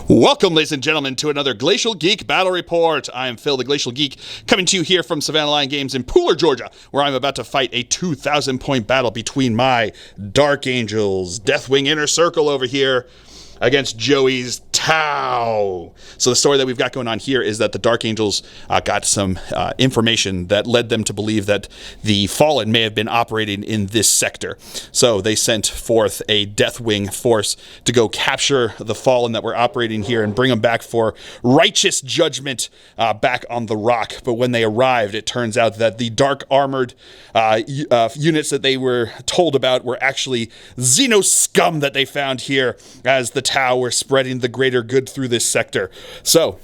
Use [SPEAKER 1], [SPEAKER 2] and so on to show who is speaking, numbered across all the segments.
[SPEAKER 1] Welcome, ladies and gentlemen, to another Glacial Geek Battle Report. I am Phil, the Glacial Geek, coming to you here from Savannah Lion Games in Pooler, Georgia, where I'm about to fight a 2,000-point battle between my Dark Angels, Deathwing Inner Circle over here, against Joey's Tau. So the story that we've got going on here is that the Dark Angels got some information that led them to believe that the Fallen may have been operating in this sector. So they sent forth a Deathwing force to go capture the Fallen that were operating here and bring them back for righteous judgment back on the rock. But when they arrived, it turns out that the dark armored units that they were told about were actually Xenos Scum that they found here as the Tau were spreading the greater good through this sector. So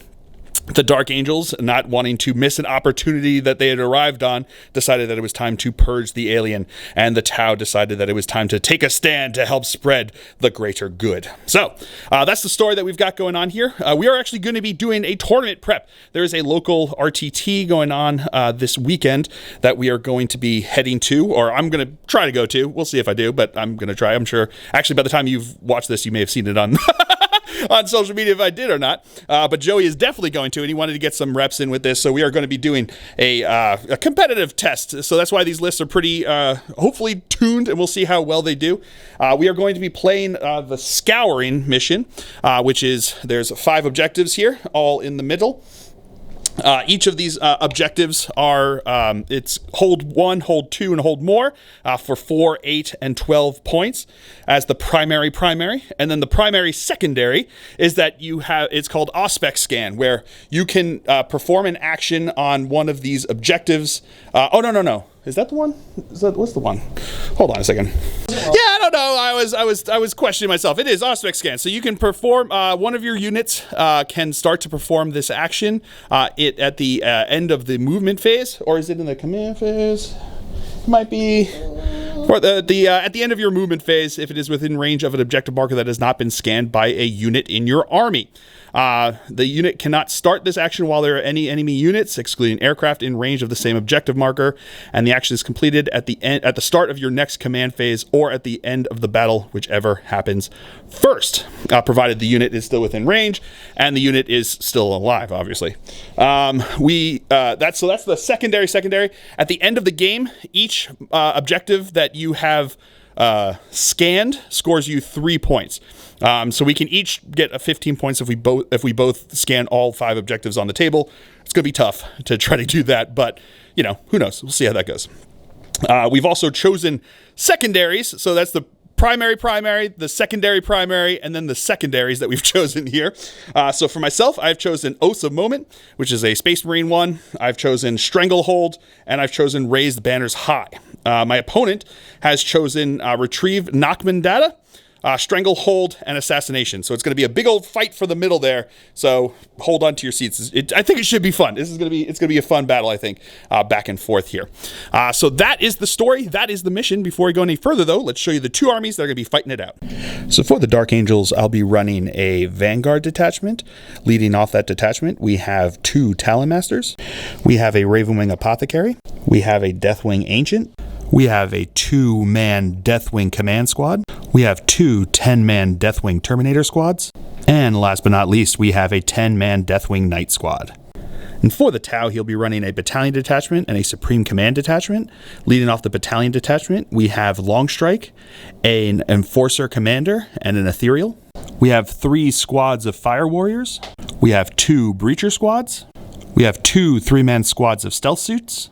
[SPEAKER 1] the Dark Angels, not wanting to miss an opportunity that they had arrived on, decided that it was time to purge the alien, and the Tau decided that it was time to take a stand to help spread the greater good. So that's the story that we've got going on here. We are actually going to be doing a tournament prep. There is a local RTT going on this weekend that we are going to be heading to, or I'm going to try to go to. We'll see if I do, but I'm going to try. I'm sure, actually, by the time you've watched this, you may have seen it on on social media if I did or not. But Joey is definitely going to, and he wanted to get some reps in with this, so we are going to be doing a competitive test. So that's why these lists are pretty, hopefully tuned, and we'll see how well they do. We are going to be playing the Scouring mission, which is, there's 5 objectives here, all in the middle. Each of these objectives are, it's hold 1, hold 2, and hold more for 4, 8, and 12 points as the primary. And then the primary secondary is that you have, it's called Aspect Scan, where you can perform an action on one of these objectives. Oh, no. Is that the one? What's the one? Hold on a second. Yeah, I don't know. I was questioning myself. It is Aspect Scan. So you can perform, one of your units can start to perform this action at the end of the movement phase, or is it in the command phase? It might be. Or at the end of your movement phase, if it is within range of an objective marker that has not been scanned by a unit in your army. The unit cannot start this action while there are any enemy units, excluding aircraft, in range of the same objective marker, and the action is completed at the start of your next command phase or at the end of the battle, whichever happens first, provided the unit is still within range and the unit is still alive, obviously. That's the secondary. At the end of the game, each objective that you have scanned scores you 3 points. So we can each get 15 points if we both scan all 5 objectives on the table. It's going to be tough to try to do that, but you know, who knows? We'll see how that goes. We've also chosen secondaries, so that's the primary, the secondary primary, and then the secondaries that we've chosen here. So for myself, I've chosen Oaths of Moment, which is a Space Marine one. I've chosen Stranglehold, and I've chosen Raise the Banners High. My opponent has chosen Retrieve Nachman Data, Stranglehold, and Assassination. So it's going to be a big old fight for the middle there. So hold on to your seats. I think it should be fun. It's going to be a fun battle, I think, back and forth here. So that is the story. That is the mission. Before we go any further, though, let's show you the 2 armies that are going to be fighting it out. So for the Dark Angels, I'll be running a Vanguard detachment. Leading off that detachment, we have 2 Talon Masters. We have a Ravenwing Apothecary. We have a Deathwing Ancient. We have a 2-man Deathwing Command Squad. We have 2 10-man Deathwing Terminator Squads. And last but not least, we have a 10-man Deathwing Knight Squad. And for the Tau, he'll be running a Battalion Detachment and a Supreme Command Detachment. Leading off the Battalion Detachment, we have Longstrike, an Enforcer Commander, and an Ethereal. We have 3 squads of Fire Warriors. We have 2 Breacher Squads. We have 2 3-man squads of Stealth Suits.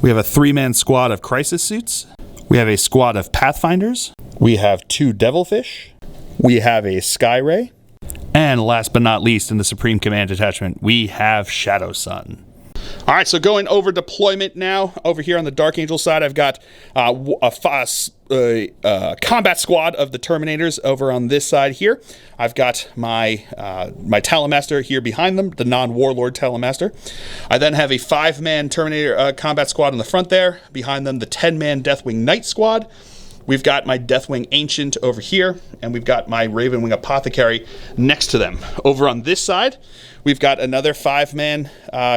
[SPEAKER 1] We have a 3-man squad of Crisis Suits. We have a squad of Pathfinders. We have 2 Devilfish. We have a Skyray. And last but not least, in the Supreme Command Detachment, we have Shadow Sun. All right, so going over deployment now. Over here on the Dark Angel side, I've got a combat squad of the Terminators over on this side here. I've got my Talon Master here behind them, the non-Warlord Talon Master. I then have a 5-man Terminator combat squad in the front there. Behind them, the 10-man Deathwing Knight Squad. We've got my Deathwing Ancient over here, and we've got my Ravenwing Apothecary next to them. Over on this side, we've got another 5-man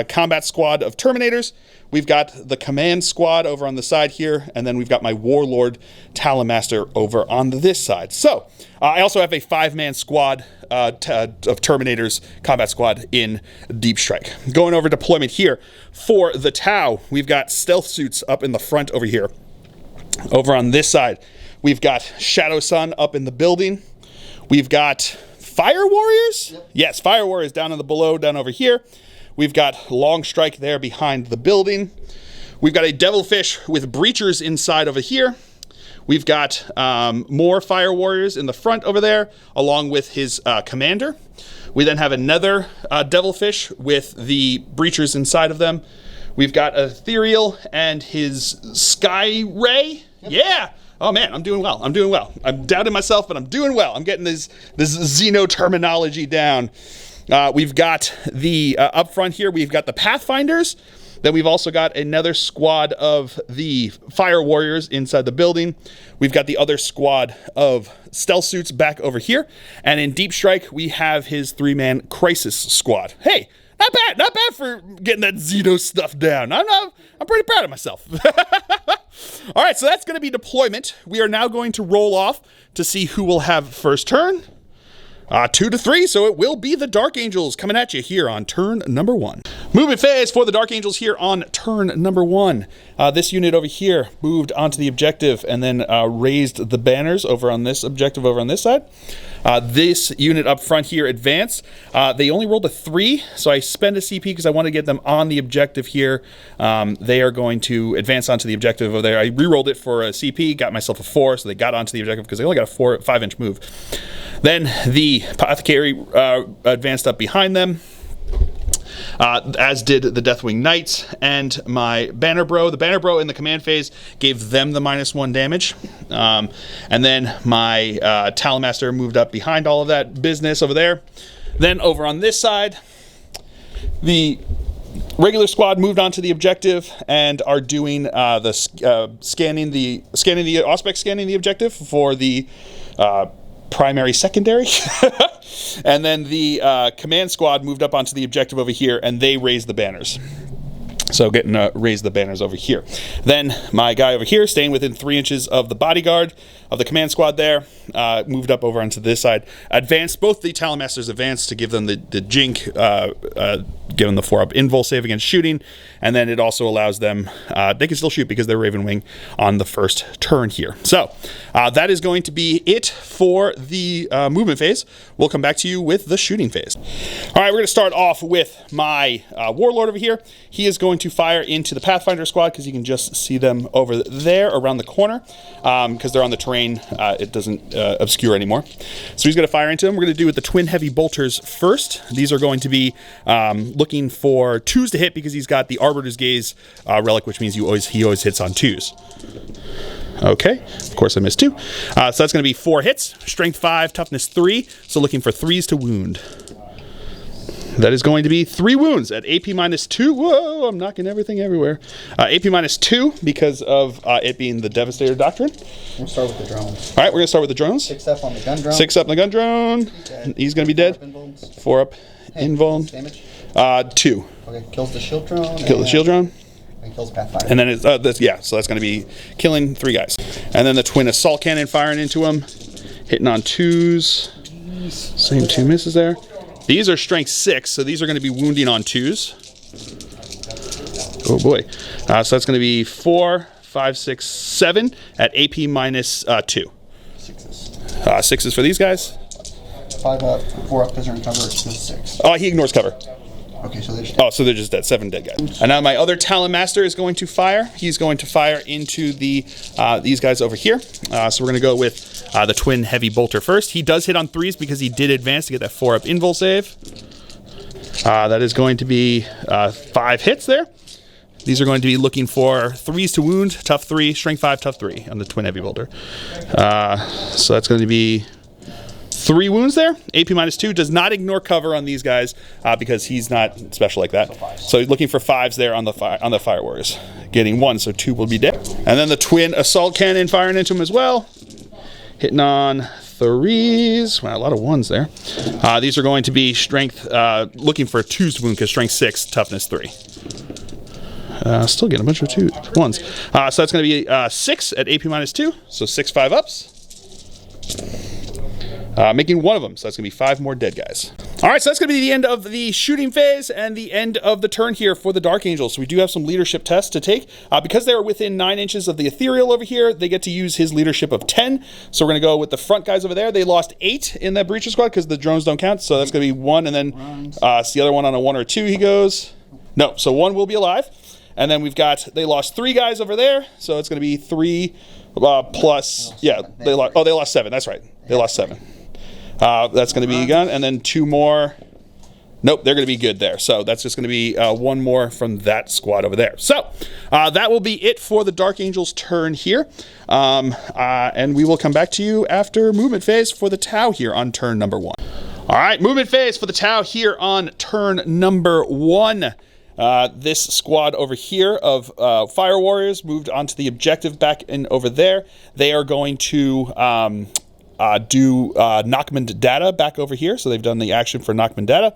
[SPEAKER 1] combat squad of Terminators. we've got the command squad over on the side here, and then we've got my Warlord Talonmaster over on this side. So I also have a 5-man squad of Terminators combat squad in Deep Strike. Going over deployment here for the Tau, we've got stealth suits up in the front over here. Over on this side, we've got Shadow Sun up in the building. We've got Fire Warriors? Yep. Yes, Fire Warriors down in the below, down over here. We've got Long Strike there behind the building. We've got a Devilfish with Breachers inside over here. We've got more Fire Warriors in the front over there, along with his commander. We then have another Devilfish with the Breachers inside of them. We've got Ethereal and his Sky Ray. Yep. Yeah. Oh man, I'm doing well. I'm doing well. I'm doubting myself, but I'm doing well. I'm getting this Xeno terminology down. We've got the up front here. We've got the Pathfinders. Then we've also got another squad of the Fire Warriors inside the building. We've got the other squad of stealth suits back over here. And in Deep Strike, we have his 3-man Crisis squad. Hey. Not bad for getting that Xeno stuff down. I'm pretty proud of myself. All right, so that's going to be deployment. We are now going to roll off to see who will have first turn. 2 to 3, so it will be the Dark Angels coming at you here on turn number 1. Movement phase for the Dark Angels here on turn number 1. This unit over here moved onto the objective and then raised the banners over on this objective over on this side. This unit up front here advanced. They only rolled a 3, so I spent a CP because I want to get them on the objective here. They are going to advance onto the objective over there. I re-rolled it for a CP, got myself a 4, so they got onto the objective because they only got a 5-inch move. Then the Apothecary advanced up behind them, as did the Deathwing Knights and my Banner Bro. The Banner Bro in the command phase gave them the -1 damage. And then my Talonmaster moved up behind all of that business over there. Then over on this side, the regular squad moved onto the objective and are doing the scanning the Auspex scanning the objective for the primary, secondary. And then the command squad moved up onto the objective over here, and they raised the banners. So getting raise the banners over here. Then my guy over here, staying within 3 inches of the bodyguard of the command squad there, moved up over onto this side. Advanced, both the Talonmasters advanced to give them the Jink, give them the 4-up invul save against shooting, and then it also allows them, they can still shoot because they're Raven Wing on the first turn here. So that is going to be it for the movement phase. We'll come back to you with the shooting phase. All right, we're going to start off with my Warlord over here. He is going to fire into the Pathfinder squad because you can just see them over there around the corner because they're on the terrain. It doesn't obscure anymore. So he's going to fire into them. We're going to do with the twin heavy bolters first. These are going to be looking for 2s to hit because he's got the Arbiter's Gaze relic, which means he always hits on 2s. Okay, of course I missed 2. So that's going to be 4 hits, strength 5, toughness 3. So looking for 3s to wound. That is going to be 3 wounds at AP -2. Whoa, I'm knocking everything everywhere. AP -2 because of it being the Devastator Doctrine.
[SPEAKER 2] We'll start with the drones.
[SPEAKER 1] All right, we're going to start with the drones.
[SPEAKER 2] 6 up on the gun drone.
[SPEAKER 1] 6 up on the gun drone. He's going to be dead. 4 up invuln.
[SPEAKER 2] Damage?
[SPEAKER 1] 2.
[SPEAKER 2] Okay, kills the shield drone.
[SPEAKER 1] Kill the shield drone.
[SPEAKER 2] And kills Pathfinder.
[SPEAKER 1] And then it's, so that's going to be killing 3 guys. And then the twin assault cannon firing into him. Hitting on 2s. Same 2 misses there. These are strength 6, so these are going to be wounding on 2s. Oh boy. So that's going to be 4, 5, 6, 7 at AP -2.
[SPEAKER 2] 6s.
[SPEAKER 1] 6s for these guys.
[SPEAKER 2] 5 up, 4 up because they're in cover, it's just 6.
[SPEAKER 1] Oh, he ignores cover.
[SPEAKER 2] Okay, so they're just...
[SPEAKER 1] Oh, so they're just dead. 7 dead guys. And now my other Talonmaster is going to fire. He's going to fire into the these guys over here. So we're going to go with the twin heavy bolter first. He does hit on 3s because he did advance to get that 4-up invul save. That is going to be 5 hits there. These are going to be looking for 3s to wound, tough 3, strength 5, tough 3 on the twin heavy bolter. So that's going to be 3 wounds there. AP -2 does not ignore cover on these guys because he's not special like that. So he's looking for 5s there on the Fire Warriors. Getting 1, so 2 will be dead. And then the twin assault cannon firing into him as well. Hitting on 3s. Wow, a lot of 1s there. These are going to be strength, looking for 2s to wound because strength 6, toughness 3. Still getting a bunch of 2s. So that's going to be 6 at AP -2. So 6 5-ups. Making one of them, so that's going to be 5 more dead guys. All right, so that's going to be the end of the shooting phase and the end of the turn here for the Dark Angels. So we do have some leadership tests to take. Because they are within 9 inches of the Ethereal over here, they get to use his leadership of 10. So we're going to go with the front guys over there. They lost 8 in that Breacher squad because the drones don't count. So that's going to be 1, and then it's the other one on a 1 or 2 he goes. No, so 1 will be alive. And then we've got, they lost 3 guys over there. So it's going to be 3 plus, yeah, they lost 7. That's right. They lost 7. That's going to be gone, and then 2 more. Nope, they're going to be good there. So that's just going to be 1 more from that squad over there. So that will be it for the Dark Angels turn here. And we will come back to you after movement phase for the Tau here on turn number 1. All right, movement phase for the Tau here on turn number 1. This squad over here of Fire Warriors moved onto the objective back in over there. They are going to do Knockman data back over here. So they've done the action for Knockman data.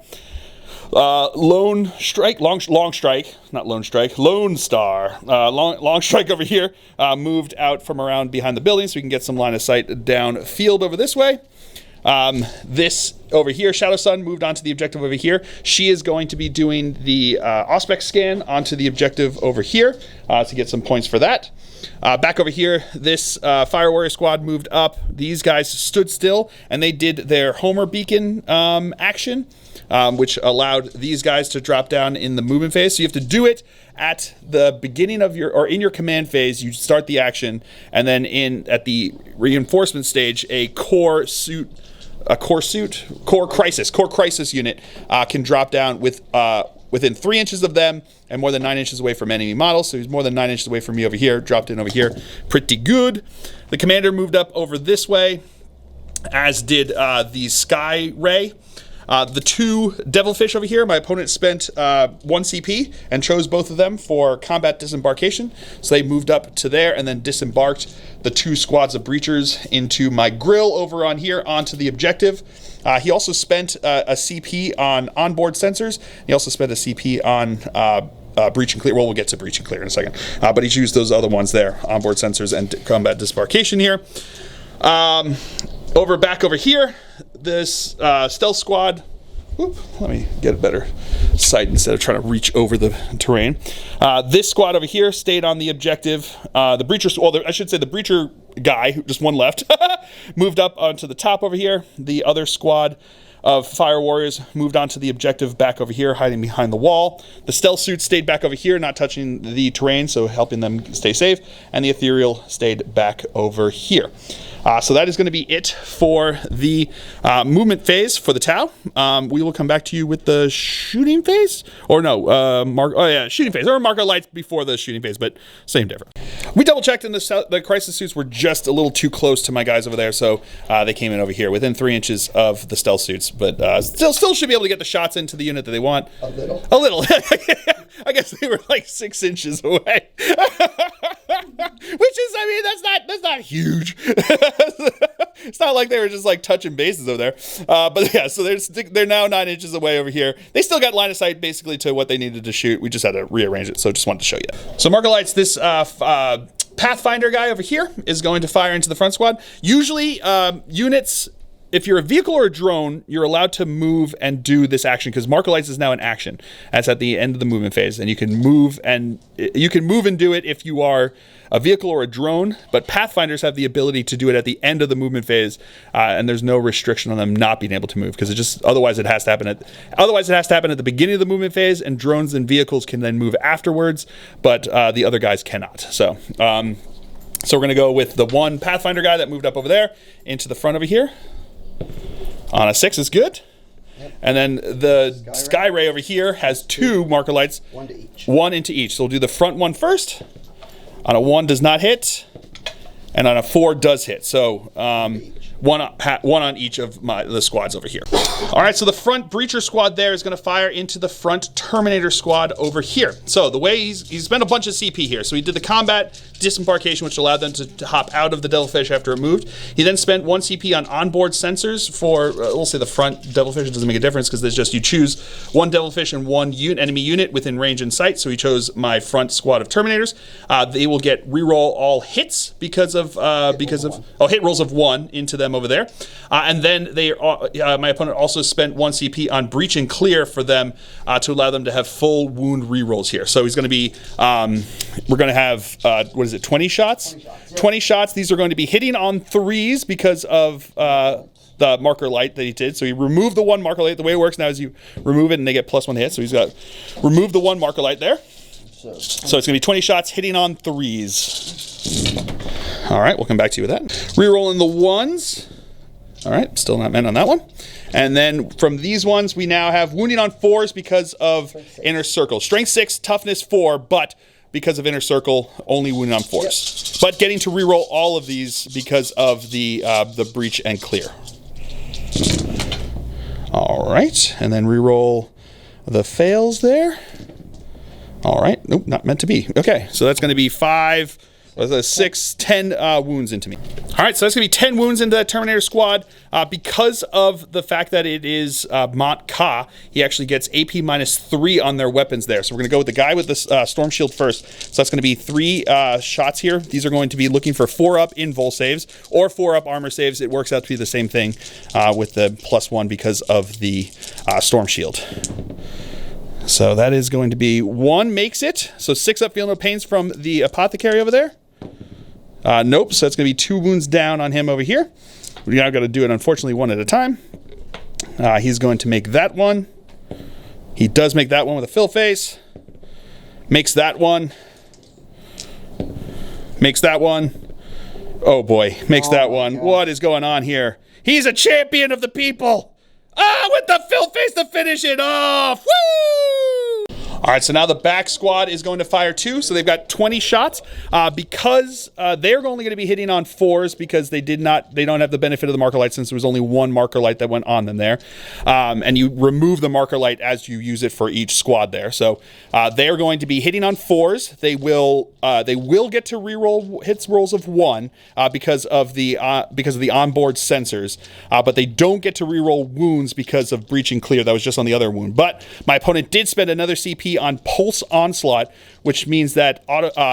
[SPEAKER 1] Lone Strike, Long Strike, not Lone Strike, Lone Star, Long Strike over here moved out from around behind the building so we can get some line of sight down field over this way. This over here, Shadow Sun moved onto the objective over here. She is going to be doing the Auspex scan onto the objective over here to get some points for that. Back over here, this Fire Warrior squad moved up. These guys stood still, and they did their Homer Beacon action, which allowed these guys to drop down in the movement phase. So you have to do it at the beginning of your, or in your command phase, you start the action, and then at the reinforcement stage, a core crisis unit can drop down within 3 inches of them and more than 9 inches away from enemy models. So he's more than 9 inches away from me over here, dropped in over here. Pretty good. The commander moved up over this way, as did the Sky Ray. The 2 Devilfish over here, my opponent spent 1 CP and chose both of them for combat disembarkation. So they moved up to there and then disembarked the 2 squads of breachers into my grill over on here onto the objective. He also spent a CP on onboard sensors. He also spent a CP on breach and clear. Well, we'll get to breach and clear in a second. But he used those other ones there, onboard sensors and combat disembarkation here. Back over here, this stealth squad. Whoop, let me get a better sight instead of trying to reach over the terrain. This squad over here stayed on the objective. The breacher, I should say the breacher guy, just one left, moved up onto the top over here. The other squad of Fire Warriors moved onto the objective back over here, hiding behind the wall. The stealth suits stayed back over here, not touching the terrain, so helping them stay safe. And the ethereal stayed back over here. So that is going to be it for the movement phase for the Tau. We will come back to you with the shooting phase, or no, shooting phase, or marker lights before the shooting phase, but same difference. We double checked, and the crisis suits were just a little too close to my guys over there, so they came in over here within 3 inches of the stealth suits, but still should be able to get the shots into the unit that they want. A little. I guess they were like 6 inches away. Which is, I mean, that's not huge. It's not like they were just like touching bases over there. But yeah, so they're now 9 inches away over here. They still got line of sight basically to what they needed to shoot. We just had to rearrange it, so just wanted to show you. So marker lights, this Pathfinder guy over here is going to fire into the front squad. Usually units, if you're a vehicle or a drone, you're allowed to move and do this action because marker lights is now an action. That's at the end of the movement phase, and you can move and do it if you are a vehicle or a drone. But Pathfinders have the ability to do it at the end of the movement phase, and there's no restriction on them not being able to move because otherwise it has to happen at the beginning of the movement phase, and drones and vehicles can then move afterwards, but the other guys cannot. So we're going to go with the one Pathfinder guy that moved up over there into the front over here. On a 6 is good. Yep. And then the Sky Ray over here has 2 marker lights.
[SPEAKER 2] 1 to each. 1
[SPEAKER 1] into each. So we'll do the front one first. On a 1 does not hit. And on a 4 does hit. So one on each of the squads over here. All right, so the front breacher squad there is going to fire into the front Terminator squad over here. So the way he's spent a bunch of CP here. So he did the combat disembarkation, which allowed them to hop out of the Devilfish after it moved. He then spent 1 CP on onboard sensors for, we'll say the front Devilfish. It doesn't make a difference because there's just, you choose 1 Devilfish and 1 enemy unit within range and sight. So he chose my front squad of Terminators. They will get reroll all hits because of hit rolls of 1 into them over there. And then they my opponent also spent 1 CP on breach and clear for them to allow them to have full wound rerolls here. So he's going to be, we're going to have, 20 shots? 20 shots. These are going to be hitting on 3s because of the marker light that he did. So he removed the 1 marker light. The way it works now is you remove it and they get +1 hit. So he's got remove the 1 marker light there. So it's going to be 20 shots hitting on 3s. All right, we'll come back to you with that. Rerolling the 1s. All right, still not meant on that one. And then from these ones, we now have wounding on 4s because of inner circle. Strength 6, toughness 4, but because of inner circle, only wounding on 4s. Yep. But getting to reroll all of these because of the breach and clear. All right, and then reroll the fails there. All right, nope, not meant to be. Okay, so that's going to be 5. 6, 10 wounds into me. All right, so that's going to be 10 wounds into that Terminator squad. Because of the fact that it is Mont Ka, he actually gets AP -3 on their weapons there. So we're going to go with the guy with the Storm Shield first. So that's going to be 3 shots here. These are going to be looking for 4-up invul saves or 4-up armor saves. It works out to be the same thing with the +1 because of the Storm Shield. So that is going to be 1 makes it. So 6 up, feel no pains from the apothecary over there. Nope, so that's going to be 2 wounds down on him over here. We now got to do it, unfortunately, 1 at a time. He's going to make that one. He does make that one with a fill face. Makes that one. Makes that one. Oh boy, makes that one. God. What is going on here? He's a champion of the people. With the fill face to finish it off. Woo! All right, so now the back squad is going to fire 2, so they've got 20 shots. Because they're only going to be hitting on 4s because they don't have the benefit of the marker light since there was only 1 marker light that went on them there. And you remove the marker light as you use it for each squad there. So they're going to be hitting on 4s. They will get to reroll hits rolls of 1 because of the onboard sensors, but they don't get to reroll wounds because of breach and clear. That was just on the other wound. But my opponent did spend another CP on Pulse Onslaught, which means that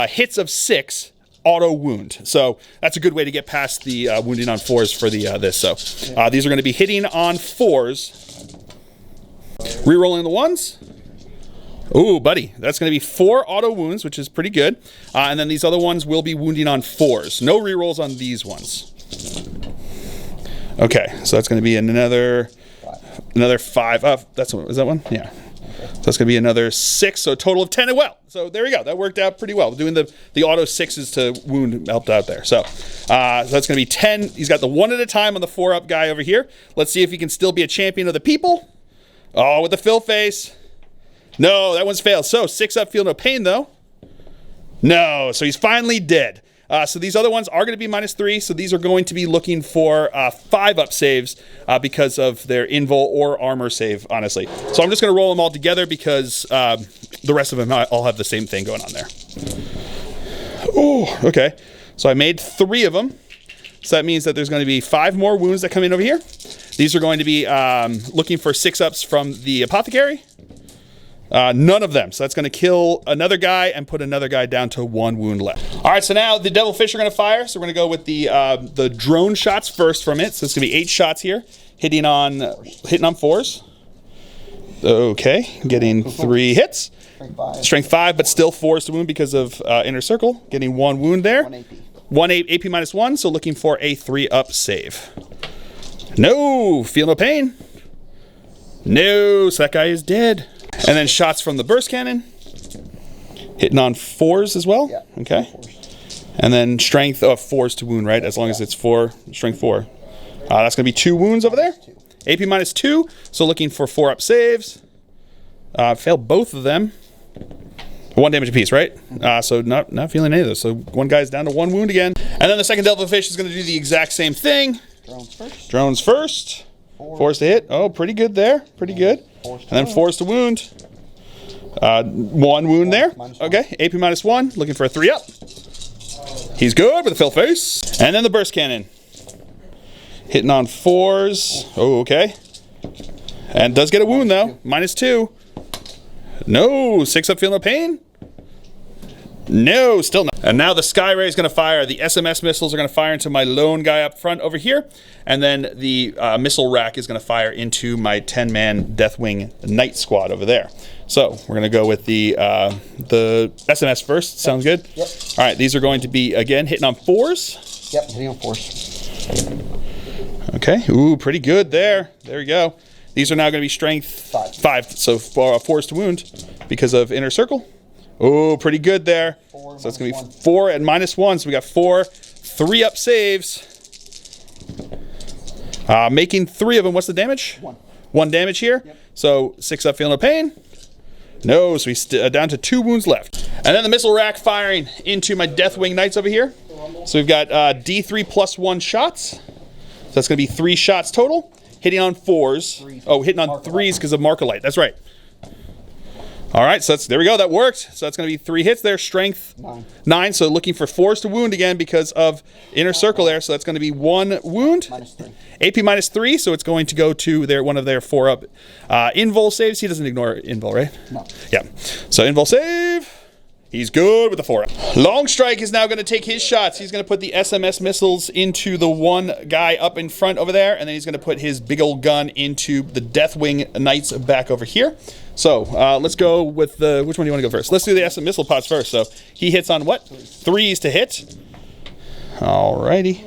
[SPEAKER 1] hits of 6 auto wound. So that's a good way to get past the wounding on 4s for the this. So these are going to be hitting on 4s. Rerolling the 1s. Ooh, buddy, that's going to be 4 auto wounds, which is pretty good. And then these other ones will be wounding on 4s. No rerolls on these ones. Okay, so that's going to be another 5. Is that one? Yeah. So that's going to be another 6, so a total of 10 as well. So there we go. That worked out pretty well. Doing the auto 6s to wound helped out there. So that's going to be 10. He's got the 1 at a time on the 4-up guy over here. Let's see if he can still be a champion of the people. Oh, with the fill face. No, that one's failed. So 6-up, feel no pain though. No, so he's finally dead. So these other ones are going to be -3, so these are going to be looking for 5-up saves because of their invul or armor save, honestly. So I'm just going to roll them all together because the rest of them all have the same thing going on there. Oh, okay. So I made 3 of them. So that means that there's going to be 5 more wounds that come in over here. These are going to be looking for 6-ups from the apothecary. None of them. So that's going to kill another guy and put another guy down to 1 wound left. All right, so now the Devilfish are going to fire. So we're going to go with the drone shots first from it. So it's going to be 8 shots here, hitting on 4s. Okay, getting 3 hits. Strength 5, but still 4s to wound because of inner circle. Getting 1 wound there. 1 AP -1, so looking for a 3-up save. No, feel no pain. No, so that guy is dead. And then shots from the burst cannon. Hitting on 4s as well. Yeah, okay. 4s. And then strength of 4s to wound, right? As long as it's 4, strength 4. That's going to be 2 wounds over there. AP -2, so looking for 4-up saves. Failed both of them. 1 damage apiece, right? So not feeling any of those. So one guy's down to 1 wound again. And then the second Devilfish is going to do the exact same thing.
[SPEAKER 2] Drones first.
[SPEAKER 1] Drones first. Fours to hit. Oh, pretty good there. Pretty good. And then fours to wound. 1 wound there. Okay, AP -1. Looking for a 3-up. He's good with a fill face. And then the burst cannon. Hitting on 4s. Oh, okay. And does get a wound though. -2. No. 6-up, feel no pain. No, still not. And now the Sky Ray is going to fire. The SMS missiles are going to fire into my lone guy up front over here. And then the missile rack is going to fire into my 10-man Deathwing Knight squad over there. So we're going to go with the SMS first. Sounds good?
[SPEAKER 2] Yep.
[SPEAKER 1] All right, these are going to be, again, hitting on 4s.
[SPEAKER 2] Yep, hitting on 4s.
[SPEAKER 1] Okay, ooh, pretty good there. There we go. These are now going to be strength 5. So 4s to wound because of inner circle. Oh, pretty good there. So it's going to be 4 and -1. So we got 4 3-up saves. Making 3 of them. What's the damage?
[SPEAKER 2] 1.
[SPEAKER 1] 1 damage here.
[SPEAKER 2] Yep.
[SPEAKER 1] So 6-up, feel no pain. No, so he's down to 2 wounds left. And then the missile rack firing into my Deathwing Knights over here. So we've got D3 +1 shots. So that's going to be 3 shots total. Hitting on 4s. Oh, hitting on 3s because of Markalite. That's right. All right, so there we go. That worked. So that's going to be 3 hits there. Strength 9. So looking for 4s to wound again because of inner circle there. So that's going to be 1 wound.
[SPEAKER 2] -3.
[SPEAKER 1] AP -3. So it's going to go to one of their 4-up invul saves. He doesn't ignore invul, right?
[SPEAKER 2] No.
[SPEAKER 1] Yeah. So invul save. He's good with the 4-up. Long Strike is now going to take his shots. He's going to put the SMS missiles into the one guy up in front over there, and then he's going to put his big old gun into the Deathwing Knights back over here. So let's go with the, which one do you want to go first? Let's do the SMS missile pods first. So he hits on what? 3s to hit. Alrighty.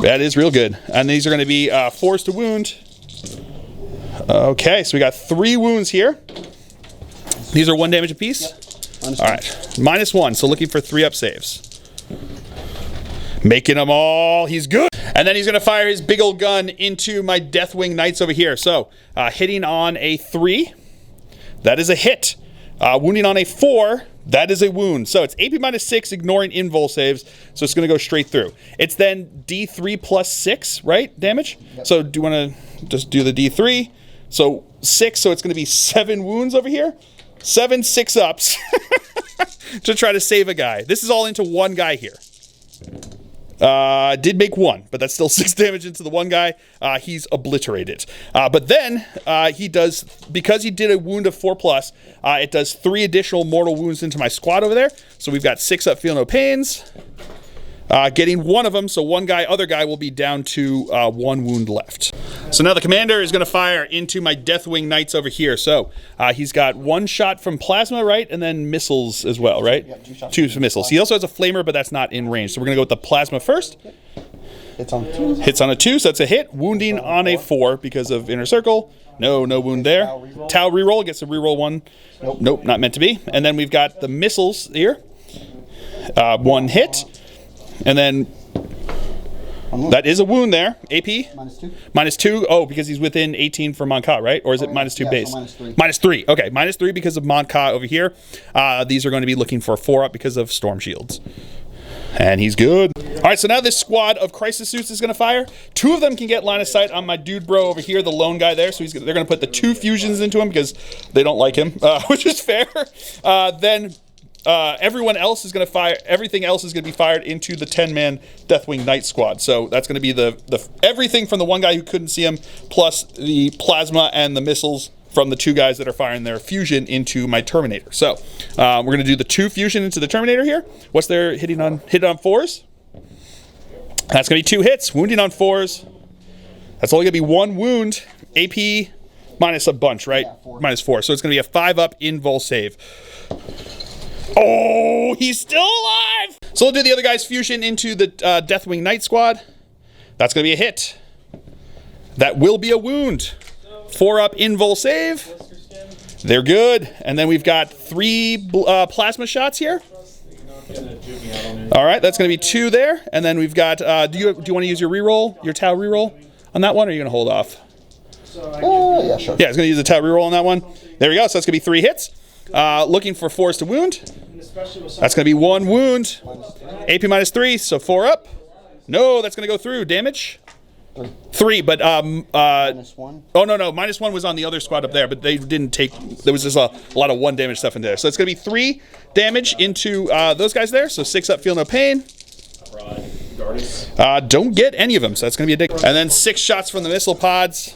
[SPEAKER 1] That is real good. And these are going to be 4s to wound. Okay, so we got 3 wounds here. These are 1 damage apiece.
[SPEAKER 2] Yep.
[SPEAKER 1] All right, -1. So looking for 3-up saves. Making them all. He's good. And then he's going to fire his big old gun into my Deathwing Knights over here. So hitting on a 3. That is a hit. Wounding on a 4. That is a wound. So it's AP -6, ignoring invul saves. So it's going to go straight through. It's then D3 +6, right? Damage? Yep. So do you want to just do the D3? So 6, so it's going to be 7 wounds over here. 7 6-ups to try to save a guy. This is all into one guy here. Did make 1, but that's still 6 damage into the one guy. He's obliterated. But then he does, because he did a wound of 4+, it does 3 additional mortal wounds into my squad over there. So we've got 6-up, feel no pains. Getting 1 of them, so other guy will be down to 1 wound left. So now the commander is going to fire into my Deathwing Knights over here. So he's got 1 shot from plasma, right? And then missiles as well, right?
[SPEAKER 2] Yeah, 2 shots.
[SPEAKER 1] 2 missiles. He also has a flamer, but that's not in range. So we're going to go with the plasma first.
[SPEAKER 2] Hits on 2.
[SPEAKER 1] Hits on a 2, so that's a hit. Wounding on a 4 because of inner circle. No wound there. Tau reroll, gets a reroll 1. Nope, not meant to be. And then we've got the missiles here. 1 hit. And then that is a wound there. AP?
[SPEAKER 2] -2.
[SPEAKER 1] -2. Oh, because he's within 18 for Monka, right? Or is it -2
[SPEAKER 2] yeah,
[SPEAKER 1] base?
[SPEAKER 2] so -3.
[SPEAKER 1] -3. Okay, -3 because of Monka over here. These are going to be looking for 4-up because of Storm Shields. And he's good. All right, so now this squad of Crisis Suits is going to fire. 2 of them can get line of sight on my dude bro over here, the lone guy there. So they're going to put the 2 fusions into him because they don't like him, which is fair. Then everyone else is going to fire. Everything else is going to be fired into the 10-man Deathwing Knight squad. So that's going to be the everything from the one guy who couldn't see him, plus the plasma and the missiles from the 2 guys that are firing their fusion into my Terminator. So we're going to do the 2 fusion into the Terminator here. What's their hitting on 4s? That's going to be 2 hits. Wounding on 4s. That's only going to be 1 wound. AP minus a bunch, right?
[SPEAKER 2] Yeah, 4.
[SPEAKER 1] -4. So it's going to be a 5-up invul save. Oh, he's still alive! So we'll do the other guy's fusion into the Deathwing Knight squad. That's going to be a hit. That will be a wound. 4-up invul save. They're good. And then we've got 3 plasma shots here. All right, that's going to be 2 there. And then we've got, do you want to use your reroll, your Tau reroll on that one, or are you going to hold off?
[SPEAKER 2] Yeah, sure.
[SPEAKER 1] Yeah, it's going to use the Tau reroll on that one. There we go. So that's going to be 3 hits. Looking for 4s to wound. That's going to be 1 wound. AP -3, so 4-up. No, that's going to go through. Damage? 3, but
[SPEAKER 2] -1.
[SPEAKER 1] oh no, -1 was on the other squad up there, but they didn't take. There was just a lot of 1 damage stuff in there, so it's gonna be 3 damage into those guys there. So 6 up, feel no pain. Don't get any of them, so that's gonna be a dick. And then 6 shots from the missile pods,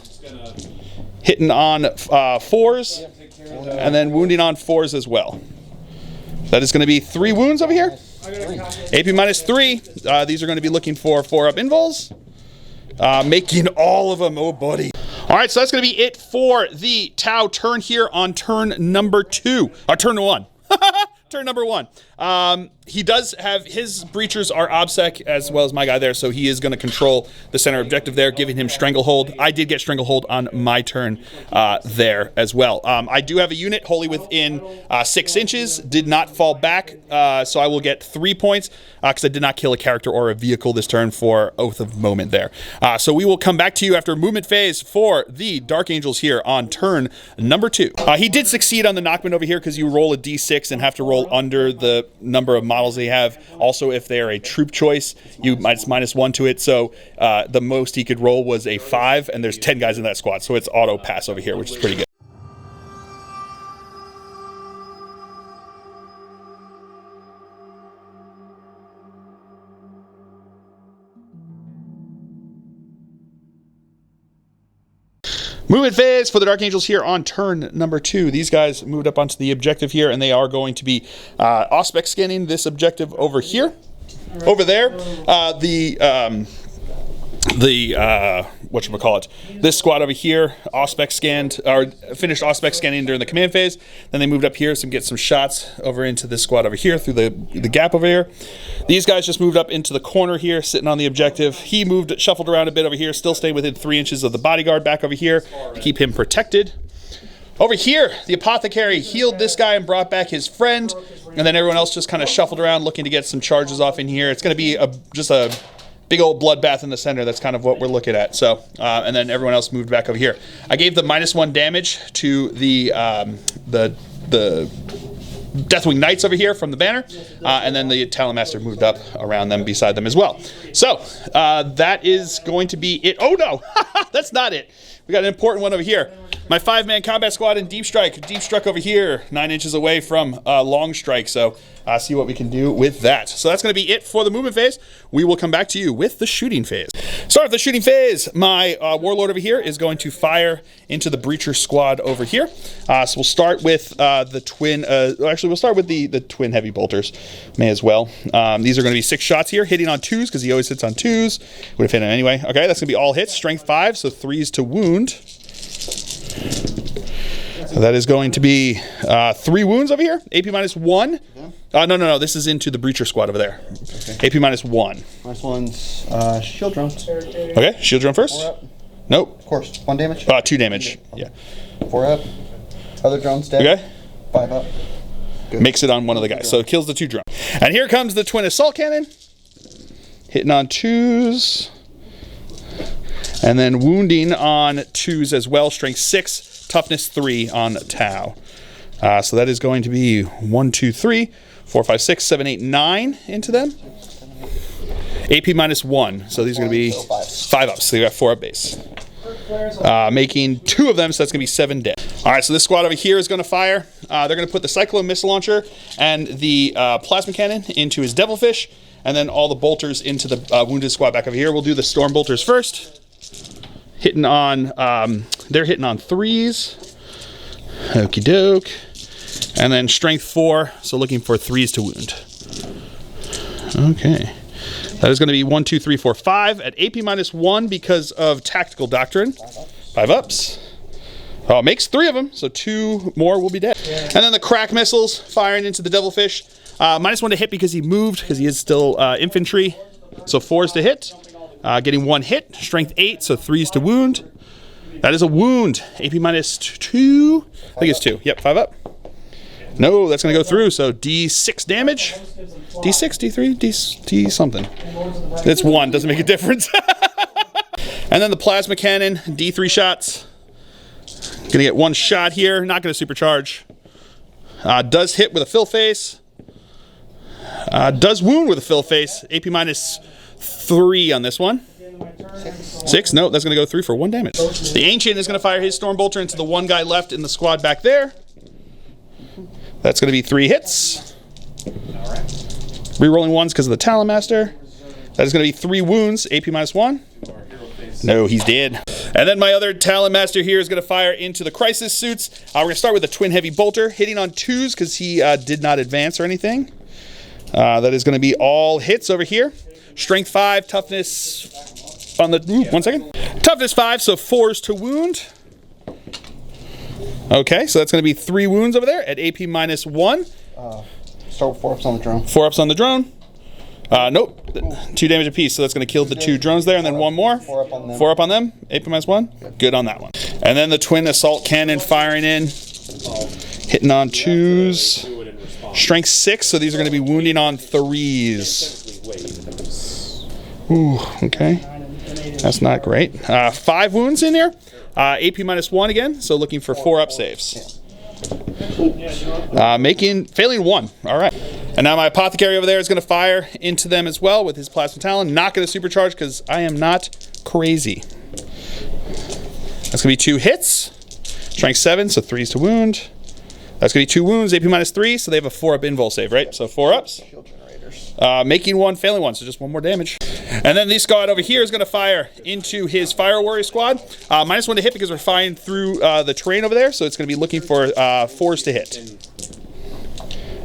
[SPEAKER 1] hitting on 4s, and then wounding on 4s as well. That is gonna be 3 wounds over here. AP -3. These are going to be looking for 4-up invols. Making all of them. Oh, buddy. All right, so that's going to be it for the Tau turn here on turn number 2. Turn 1. Turn number 1. He does have his breachers are OBSEC as well as my guy there, so he is going to control the center objective there, giving him Stranglehold. I did get Stranglehold on my turn there as well. I do have a unit wholly within 6 inches, did not fall back, so I will get 3 points because I did not kill a character or a vehicle this turn for Oath of Moment there. So we will come back to you after movement phase for the Dark Angels here on turn number 2. He did succeed on the knockman over here because you roll a d6 and have to roll under the number of models they have. Also, if they are a troop choice, you -1 to it. So the most he could roll was a 5, and there's 10 guys in that squad. So it's auto pass over here, which is pretty good. Movement phase for the Dark Angels here on turn number 2. These guys moved up onto the objective here, and they are going to be Auspex scanning this objective over here. Over there, whatchamacallit, this squad over here, Auspex scanned, or finished Auspex scanning during the command phase. Then they moved up here to get some shots over into this squad over here through the gap over here. These guys just moved up into the corner here, sitting on the objective. He shuffled around a bit over here, still staying within 3 inches of the bodyguard back over here to keep him protected. Over here, the apothecary healed this guy and brought back his friend, and then everyone else just kind of shuffled around looking to get some charges off in here. It's going to be just a big old bloodbath in the center. That's kind of what we're looking at. So, and then everyone else moved back over here. I gave the -1 damage to the Deathwing Knights over here from the banner, and then the Talonmaster moved up around them, beside them as well. So that is going to be it. Oh no, that's not it. We got an important one over here. My 5-man combat squad in Deep Strike. Deep Struck over here, 9 inches away from Long Strike. So see what we can do with that. So that's going to be it for the movement phase. We will come back to you with the shooting phase. Start with the shooting phase. My Warlord over here is going to fire into the Breacher squad over here. So we'll start with the twin. Actually, we'll start with the twin heavy bolters. May as well. These are going to be 6 shots here, hitting on 2s because he always hits on 2s. Would have hit him anyway. Okay, that's going to be all hits. Strength 5, so 3s to wound. So that is going to be 3 wounds over here. AP -1. No. This is into the Breacher squad over there. Okay. AP -1.
[SPEAKER 2] -1's shield drone.
[SPEAKER 1] Okay, shield drone first.
[SPEAKER 2] 4 up.
[SPEAKER 1] Nope.
[SPEAKER 2] Of course. 1 damage.
[SPEAKER 1] 2 damage. Yeah.
[SPEAKER 2] 4 up. Other drones dead.
[SPEAKER 1] Okay.
[SPEAKER 2] 5 up. Good.
[SPEAKER 1] Makes it on one of the guys. So it kills the 2 drone. And here comes the twin assault cannon. Hitting on 2s. And then wounding on 2s as well. Strength 6, toughness 3 on Tau. So that is going to be 1, 2, 3, 4, 5, 6, 7, 8, 9 into them. AP -1. So these are going to be 5 ups. So you got 4 up base. Making 2 of them, so that's going to be 7 dead. All right, so this squad over here is going to fire. They're going to put the Cyclone missile launcher and the plasma cannon into his Devilfish, and then all the bolters into the wounded squad back over here. We'll do the Storm bolters first. Hitting on, they're hitting on 3s. Okie doke. And then strength 4, so looking for 3s to wound. Okay. That is going to be 1, 2, 3, 4, 5 at AP -1 because of Tactical Doctrine. 5 ups. Oh, it makes 3 of them, so 2 more will be dead. And then the crack missiles firing into the Devilfish. -1 to hit because he moved, because he is still infantry. So 4s to hit. Getting 1 hit. Strength 8, so 3s to wound. That is a wound. AP -2. I think it's 2. Yep, 5 up. No, that's going to go through, so D6 damage. D6, D3, D something. It's 1, doesn't make a difference. And then the plasma cannon, D3 shots. Going to get 1 shot here, not going to supercharge. Does hit with a fill face. Does wound with a fill face. AP -3 on this one. 6. No, that's going to go 3 for 1 damage. The Ancient is going to fire his Storm Bolter into the one guy left in the squad back there. That's going to be 3 hits. Rerolling 1s because of the Talon Master. That is going to be 3 wounds, AP -1. No, he's dead. And then my other Talon Master here is going to fire into the Crisis Suits. We're going to start with a Twin Heavy Bolter, hitting on 2s because he did not advance or anything. That is going to be all hits over here. Strength 5, toughness on the... Ooh, 1 second. Toughness 5, so 4s to wound. Okay, so that's going to be 3 wounds over there at AP -1.
[SPEAKER 2] Start with 4 ups on the drone.
[SPEAKER 1] 4 ups on the drone. Nope. 2 damage apiece, so that's going to kill the 2 drones there, and then 1 more.
[SPEAKER 2] 4 up on them.
[SPEAKER 1] 4 up on them. AP -1. Good on that one. And then the Twin Assault Cannon firing in. Hitting on 2s. Strength 6, so these are going to be wounding on 3s. Ooh, okay. That's not great. 5 wounds in here. AP -1 again, so looking for 4 up saves. Failing 1. All right. And now my Apothecary over there is going to fire into them as well with his Plasma Talon. Not going to supercharge because I am not crazy. That's going to be 2 hits. Strength 7, so 3s to wound. That's going to be 2 wounds, AP -3, so they have a 4 up invul save, right? So 4 ups. Making 1, failing 1, so just 1 more damage. And then this squad over here is going to fire into his Fire Warrior squad. -1 to hit because we're firing through the terrain over there, so it's going to be looking for 4s to hit.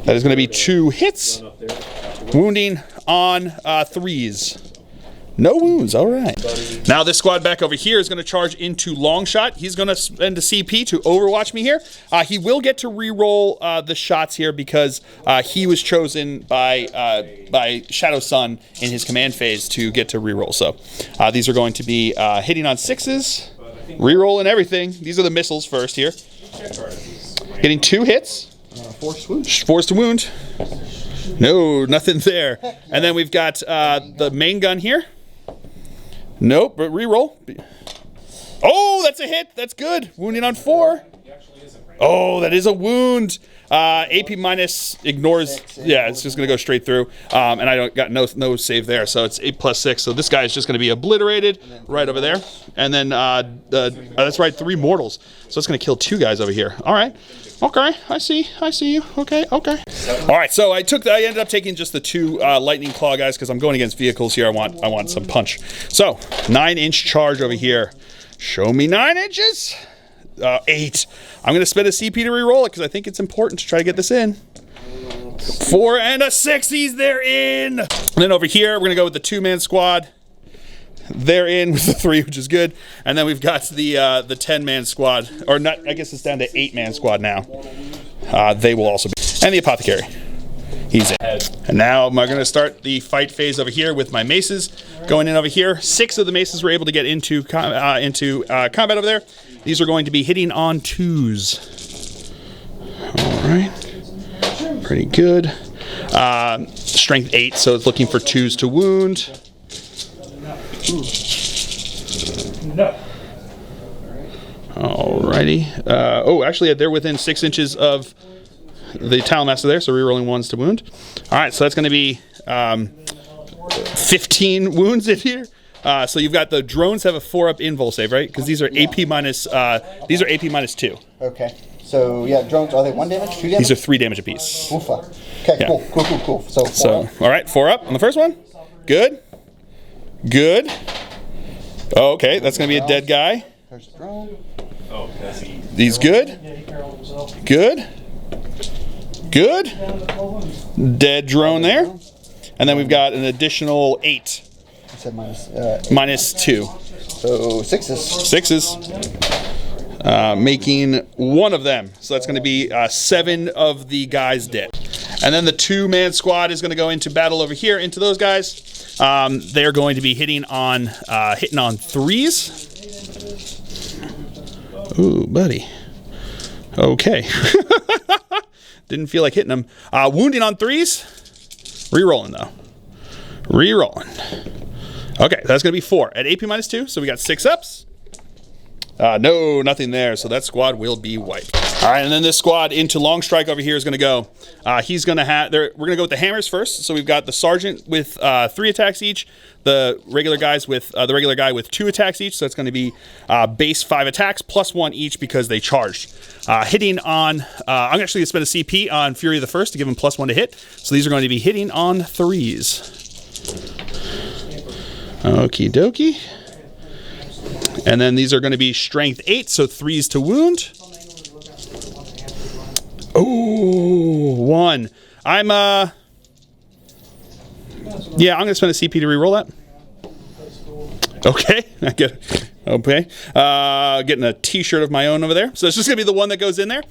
[SPEAKER 1] That is going to be 2 hits. Wounding on 3s. No wounds, all right. Now this squad back over here is going to charge into Longshot. He's going to spend a CP to overwatch me here. He will get to re-roll the shots here because he was chosen by Shadow Sun in his command phase to get to re-roll. So these are going to be hitting on 6s, re-rolling everything. These are the missiles first here. Getting 2 hits. 4s to wound. No, nothing there. And then we've got the main gun here. Nope, but reroll. Oh, that's a hit. That's good. Wounding on 4. Oh, that is a wound. AP minus ignores. Yeah, it's just going to go straight through. And I don't got no save there, so it's 8 + 6. So this guy is just going to be obliterated right over there. And then that's right, 3 mortals. So it's going to kill 2 guys over here. All right. Okay, I see you. Okay. All right, so I ended up taking just the 2 lightning claw guys because I'm going against vehicles here. I want some punch. So 9-inch charge over here. Show me 9 inches. 8. I'm gonna spend a CP to re-roll it because I think it's important to try to get this in. 4 and a 6. They're in. And then over here we're gonna go with the 2-man squad. They're in with the 3, which is good. And then we've got the 10-man squad, or not. I guess it's down to 8-man squad now. They will also be, and the Apothecary. He's in. And now I'm going to start the fight phase over here with my maces going in over here. 6 of the maces were able to get into combat over there. These are going to be hitting on 2s. All right, pretty good. Strength 8, so it's looking for 2s to wound. No. Alrighty. Oh, actually, they're within 6 inches of the Talon Master there, so rerolling 1s to wound. All right, so that's going to be 15 wounds in here. So you've got the drones have a 4 up invul save, right? Because these are AP minus. These are AP -2.
[SPEAKER 2] Okay. So yeah, drones, are they 1 damage, 2 damage?
[SPEAKER 1] These are 3 damage apiece.
[SPEAKER 2] Oofa. Okay. Yeah. Cool. So 4 up.
[SPEAKER 1] All right, 4 up on the first one. Good. Oh, okay, that's going to be a dead guy.
[SPEAKER 2] There's the drone.
[SPEAKER 1] These good. Dead drone there. And then we've got an additional 8.
[SPEAKER 2] You said
[SPEAKER 1] -2.
[SPEAKER 2] So 6s.
[SPEAKER 1] 6s. Making 1 of them. So that's going to be 7 of the guys dead. And then the 2-man squad is going to go into battle over here into those guys. They're going to be hitting on 3s. Ooh, buddy. Okay. Didn't feel like hitting them. Wounding on 3s. Rerolling though. Okay, that's going to be 4 at AP -2. So we got 6 ups. No, nothing there. So that squad will be wiped. All right, and then this squad into long strike over here is going to go. He's going to have. We're going to go with the hammers first. So we've got the sergeant with 3 attacks each. The regular guys with the regular guy with 2 attacks each. So it's going to be base 5 attacks plus 1 each because they charged. Hitting on. I'm actually going to spend a CP on Fury the First to give him plus 1 to hit. So these are going to be hitting on 3s. Okie dokie. And then these are going to be strength 8, so 3s to wound. Oh, 1. I'm yeah, I'm gonna spend a CP to reroll that. Okay, I get it. Okay, getting a T-shirt of my own over there. So it's just gonna be the one that goes in there.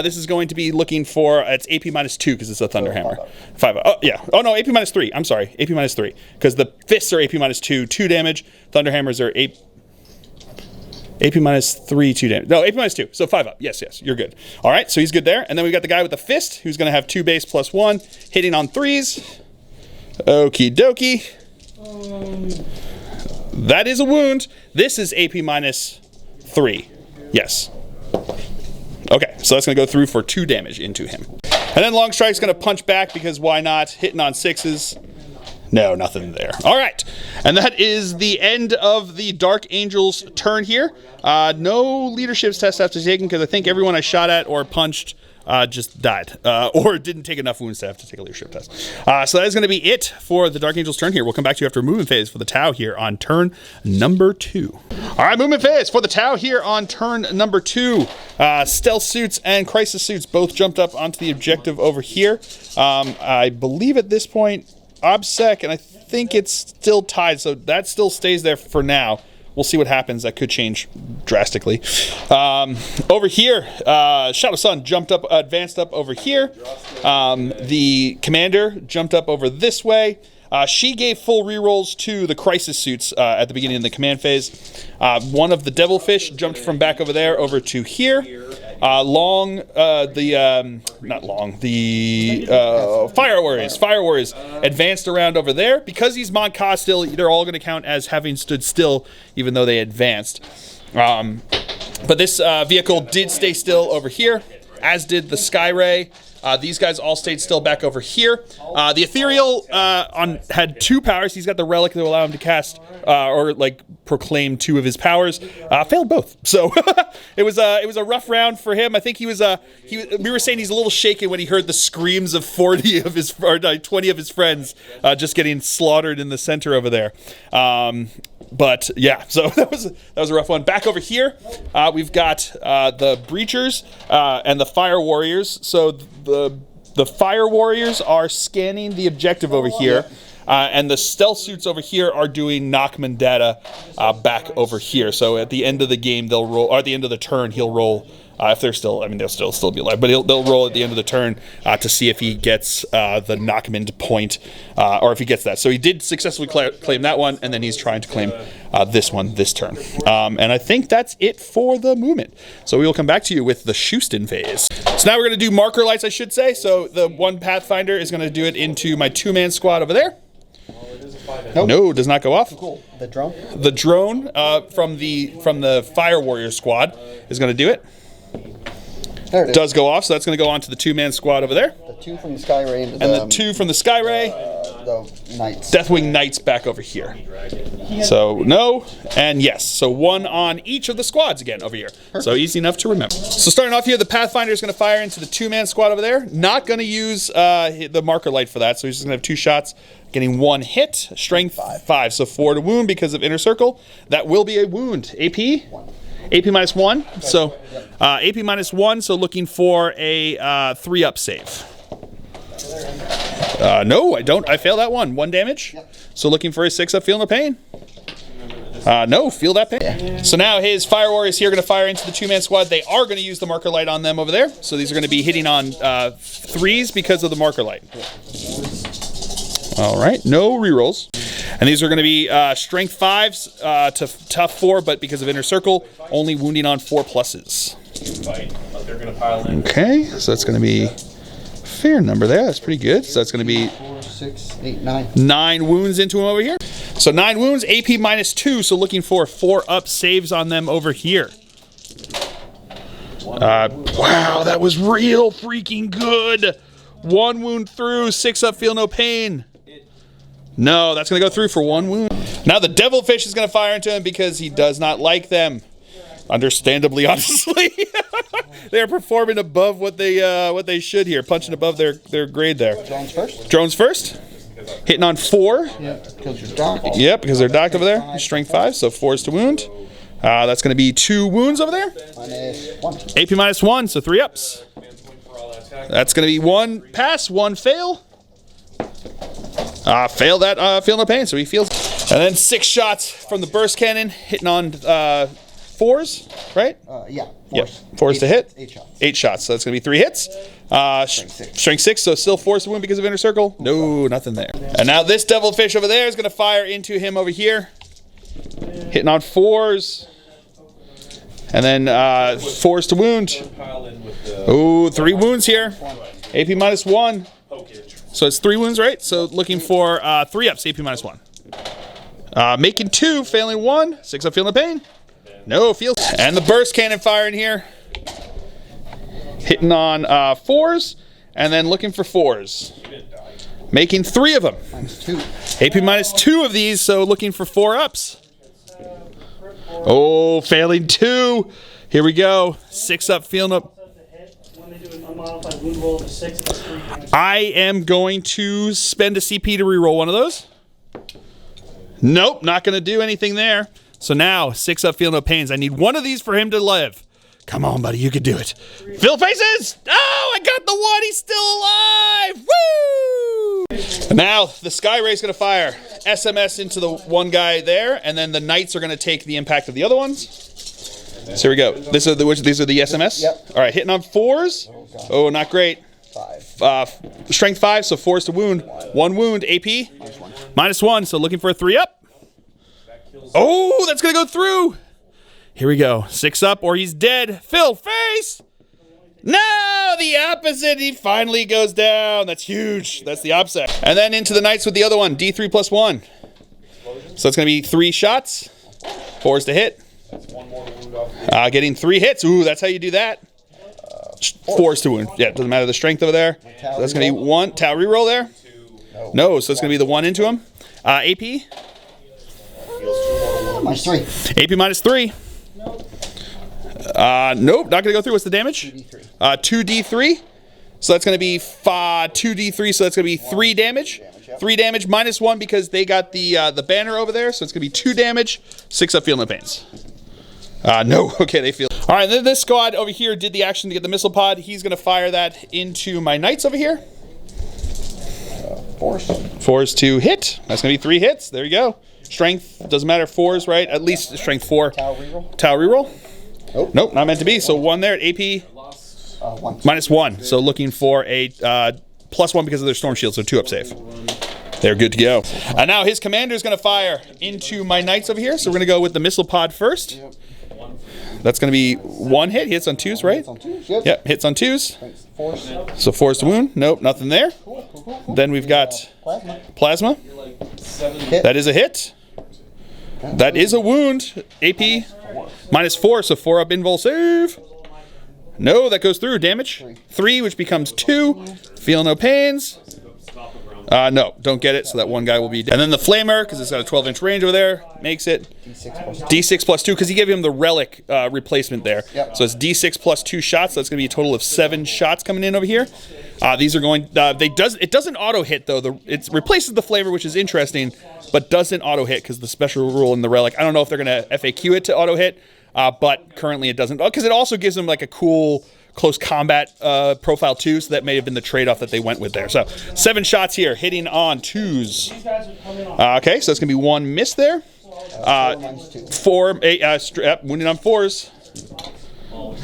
[SPEAKER 1] This is going to be looking for it's AP minus 2 because it's a Thunderhammer. 5. Oh yeah. Oh no, AP minus 3. I'm sorry, AP minus 3 because the fists are AP minus 2, 2 damage. Thunderhammers are AP minus 3, 2 damage. No, AP minus 2. So 5 up. Yes, yes, you're good. All right, so he's good there. And then we got the guy with the fist who's going to have 2 base plus 1, hitting on 3s. Okie dokie. That is a wound. This is AP minus 3. Yes. Okay, so that's going to go through for 2 damage into him. And then Long Strike's going to punch back because why not? Hitting on 6s. No, nothing there. All right, and that is the end of the Dark Angel's turn here. No leadership tests have to be taken because I think everyone I shot at or punched just died or didn't take enough wounds to have to take a leadership test. So that is going to be it for the Dark Angel's turn here. We'll come back to you after movement phase for the Tau here on turn number 2. All right, movement phase for the Tau here on turn number 2. Stealth suits and crisis suits both jumped up onto the objective over here. I believe at this point OBSEC, and I think it's still tied, so that still stays there for now. We'll see what happens. That could change drastically. Over here, Shadow Sun jumped up, advanced up over here. The commander jumped up over this way. She gave full rerolls to the crisis suits at the beginning of the command phase. One of the devilfish jumped from back over there over to here. Fire Warriors advanced around over there. Because he's Mon Ka still, they're all going to count as having stood still, even though they advanced. But this vehicle did stay still over here, as did the Sky Ray. These guys all stayed still back over here. The Ethereal had 2 powers. He's got the relic that will allow him to cast or like proclaim 2 of his powers. Failed both. So it was a rough round for him. I think we were saying he's a little shaken when he heard the screams of 40 of his or 20 of his friends just getting slaughtered in the center over there. But yeah, so that was a rough one. Back over here, we've got the Breachers and the Fire Warriors. So the Fire Warriors are scanning the objective over here, and the Stealth Suits over here are doing Nachman data back over here. So at the end of the game, they'll roll, or at the end of the turn, he'll roll. If they're still, I mean, they'll still be alive, but they'll roll at the end of the turn to see if he gets the Nachman point, or if he gets that. So he did successfully claim that one, and then he's trying to claim this one this turn. And I think that's it for the movement. So we will come back to you with the Houston phase. So now we're going to do marker lights, I should say. So the one Pathfinder is going to do it into my 2-man squad over there. Nope. No, does not go off.
[SPEAKER 2] Cool. The drone?
[SPEAKER 1] The drone from the Fire Warrior squad is going to do it.
[SPEAKER 2] There it is.
[SPEAKER 1] Does go off, so that's going to go on to the 2-man squad over there.
[SPEAKER 2] The 2 from the Sky Ray
[SPEAKER 1] and the 2 from the Sky Ray.
[SPEAKER 2] The Knights.
[SPEAKER 1] Deathwing Knights back over here. So no and yes. So 1 on each of the squads again over here. Perfect. So easy enough to remember. So starting off here, the Pathfinder is going to fire into the 2-man squad over there. Not going to use the marker light for that, so he's just going to have 2 shots. Getting 1 hit, strength 5. So 4 to wound because of inner circle. That will be a wound. AP? 1. AP minus 1. So AP minus 1. So looking for a 3-up save. No, I don't. I fail that one. 1 damage. So looking for a 6-up, feel no pain. No, feel that pain. So now his Fire Warriors here are going to fire into the 2-man squad. They are going to use the marker light on them over there. So these are going to be hitting on 3s because of the marker light. All right, no rerolls. And these are going to be strength 5s to tough 4, but because of inner circle, only wounding on 4 pluses. Okay, so that's going to be a fair number there. That's pretty good. So that's going to be
[SPEAKER 2] 4, 6, 8, 9.
[SPEAKER 1] 9 wounds into him over here. So 9 wounds, AP minus 2. So looking for 4-up saves on them over here. Wow, that was real freaking good. 1 wound through, 6 up, feel no pain. No, that's going to go through for 1 wound. Now the devilfish is going to fire into him because he does not like them. Understandably, honestly. They're performing above what they should here, punching above their grade there.
[SPEAKER 2] Drones first.
[SPEAKER 1] Drones first. Hitting on 4.
[SPEAKER 2] Yeah, because you're docked.
[SPEAKER 1] Yep, because they're docked over there. Strength 5, so 4 is to wound. That's going to be 2 wounds over there.
[SPEAKER 2] -1.
[SPEAKER 1] AP -1, so 3 ups. That's going to be 1 pass, 1 fail. Fail that, feel no pain, so he feels. And then 6 shots from the burst cannon, hitting on 4s, right?
[SPEAKER 2] Yeah.
[SPEAKER 1] Yep, 4s to hit.
[SPEAKER 2] 8 shots.
[SPEAKER 1] 8 shots, so that's going to be 3 hits. Strength 6, so still 4s to win because of inner circle. No, nothing there. And now this devilfish over there is going to fire into him over here. Hitting on 4s. And then 4s to wound. Oh, 3 wounds here. AP -1. So it's 3 wounds, right? So looking for 3 ups, AP -1. Making 2, failing 1. 6 up, feeling the pain. No, feels. And the burst cannon firing here. Hitting on 4s. And then looking for 4s. Making 3 of them.
[SPEAKER 2] -2.
[SPEAKER 1] AP -2 of these, so looking for 4 ups. Oh, failing 2. Here we go. 6 up, feeling up. I am going to spend a CP to reroll one of those. Nope, not going to do anything there. So now, 6 up, feel no pains. I need one of these for him to live. Come on, buddy, you can do it. Fill faces! Oh, I got the one. He's still alive. Woo! And now, the Sky Ray's going to fire SMS into the one guy there, and then the Knights are going to take the impact of the other ones. So here we go. These are the SMS?
[SPEAKER 2] Yep.
[SPEAKER 1] All right, hitting on 4s. Oh, not great.
[SPEAKER 2] 5.
[SPEAKER 1] Strength 5, so 4s to wound. 1 wound, AP. -1, so looking for a 3 up. Oh, that's going to go through. Here we go. 6 up or he's dead. Phil, face. No, the opposite. He finally goes down. That's huge. That's the opposite. And then into the Knights with the other one. D3 +1. So it's going to be 3 shots. 4s to hit. Getting 3 hits. Ooh, that's how you do that. 4s to wound. Yeah, doesn't matter the strength over there. So that's going to be 1. Tau reroll there. No, so it's going to be the 1 into him. AP.
[SPEAKER 2] -3.
[SPEAKER 1] AP -3. Nope, not going to go through. What's the damage? 2d3. So that's going to be 2d3, so that's going to be 3 damage. 3 damage -1 because they got the banner over there, so it's going to be 2 damage. 6 up, feeling no pains. No, okay, they feel. All right, then this squad over here did the action to get the missile pod. He's going to fire that into my Knights over here. 4s to hit. That's going to be 3 hits. There you go. Strength, doesn't matter, 4s, right? At least strength 4.
[SPEAKER 2] Tau reroll.
[SPEAKER 1] Tau reroll.
[SPEAKER 2] Nope.
[SPEAKER 1] Nope, not meant to be. So 1 there at AP.
[SPEAKER 2] 1.
[SPEAKER 1] -1. So looking for a +1 because of their storm shield, so 2 up save. They're good to go. And now his commander is going to fire into my Knights over here. So we're going to go with the missile pod first. That's going to be 1 hit. He hits on 2s, right?
[SPEAKER 2] Hits on 2s, yep.
[SPEAKER 1] Yep, hits on 2s.
[SPEAKER 2] 4s.
[SPEAKER 1] So 4s to wound. Nope, nothing there. Then we've got Plasma.
[SPEAKER 2] Hit.
[SPEAKER 1] That is a hit. That is a wound. AP -4, so 4 up invul save. No, that goes through. Damage 3, which becomes 2. Feel no pains. No, don't get it. So that one guy will be dead. And then the flamer, because it's got a 12-inch range over there, makes it D6 +2 because he gave him the relic replacement there.
[SPEAKER 2] Yep.
[SPEAKER 1] So it's D6 +2 shots. So that's going to be a total of 7 shots coming in over here. These are going. It doesn't auto hit though. It replaces the flavor, which is interesting, but doesn't auto hit because the special rule in the relic. I don't know if they're going to FAQ it to auto hit, but currently it doesn't. Because it also gives them like a cool close combat profile too, so that may have been the trade-off that they went with there. So 7 shots here, hitting on 2s. Okay, so it's gonna be 1 miss there. 4, 8, wounded on 4s.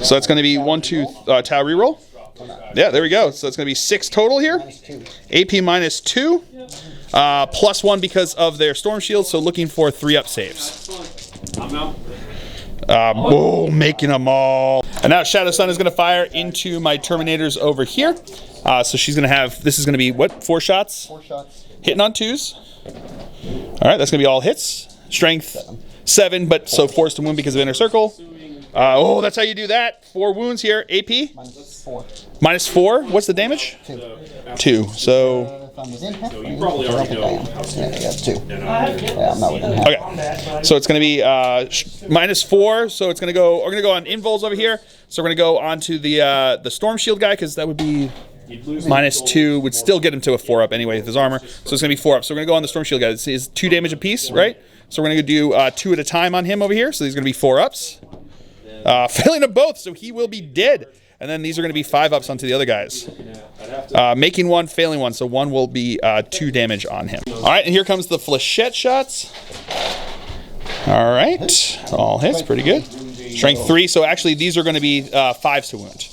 [SPEAKER 1] So it's gonna be 1, 2, Tau reroll. Yeah, there we go. So it's gonna be 6 total here. AP -2, +1 because of their storm shield. So looking for 3 up saves. Boom, making them all. And now Shadow Sun is going to fire into my Terminators over here. So she's going to have, this is going to be, what, 4 shots?
[SPEAKER 2] 4 shots.
[SPEAKER 1] Hitting on 2s. All right, that's going to be all hits. Strength 7, but so forced to wound because of inner circle. Oh, that's how you do that. 4 wounds here. AP?
[SPEAKER 2] -4.
[SPEAKER 1] -4. What's the damage?
[SPEAKER 2] 2.
[SPEAKER 1] 2. So...
[SPEAKER 2] If I'm within half range,
[SPEAKER 3] you probably already know
[SPEAKER 2] yeah, 2. Yeah, I'm not within half.
[SPEAKER 1] Okay. So it's going to be -4. So it's going to go... We're going to go on invols over here. So we're going to go on to the Storm Shield guy, because that would be... -2 would still get him to a 4-up anyway with his armor. So it's going to be 4-up. So we're going to go on the Storm Shield guy. This is 2 damage apiece, right? So we're going to do 2 at a time on him over here. So these are going to be 4-ups. Failing them both, so he will be dead. And then these are going to be 5-ups onto the other guys. Making 1, failing 1. So 1 will be 2 damage on him. All right, and here comes the flechette shots. All right. All hits, pretty good. Strength 3. So actually, these are going to be 5s to wound.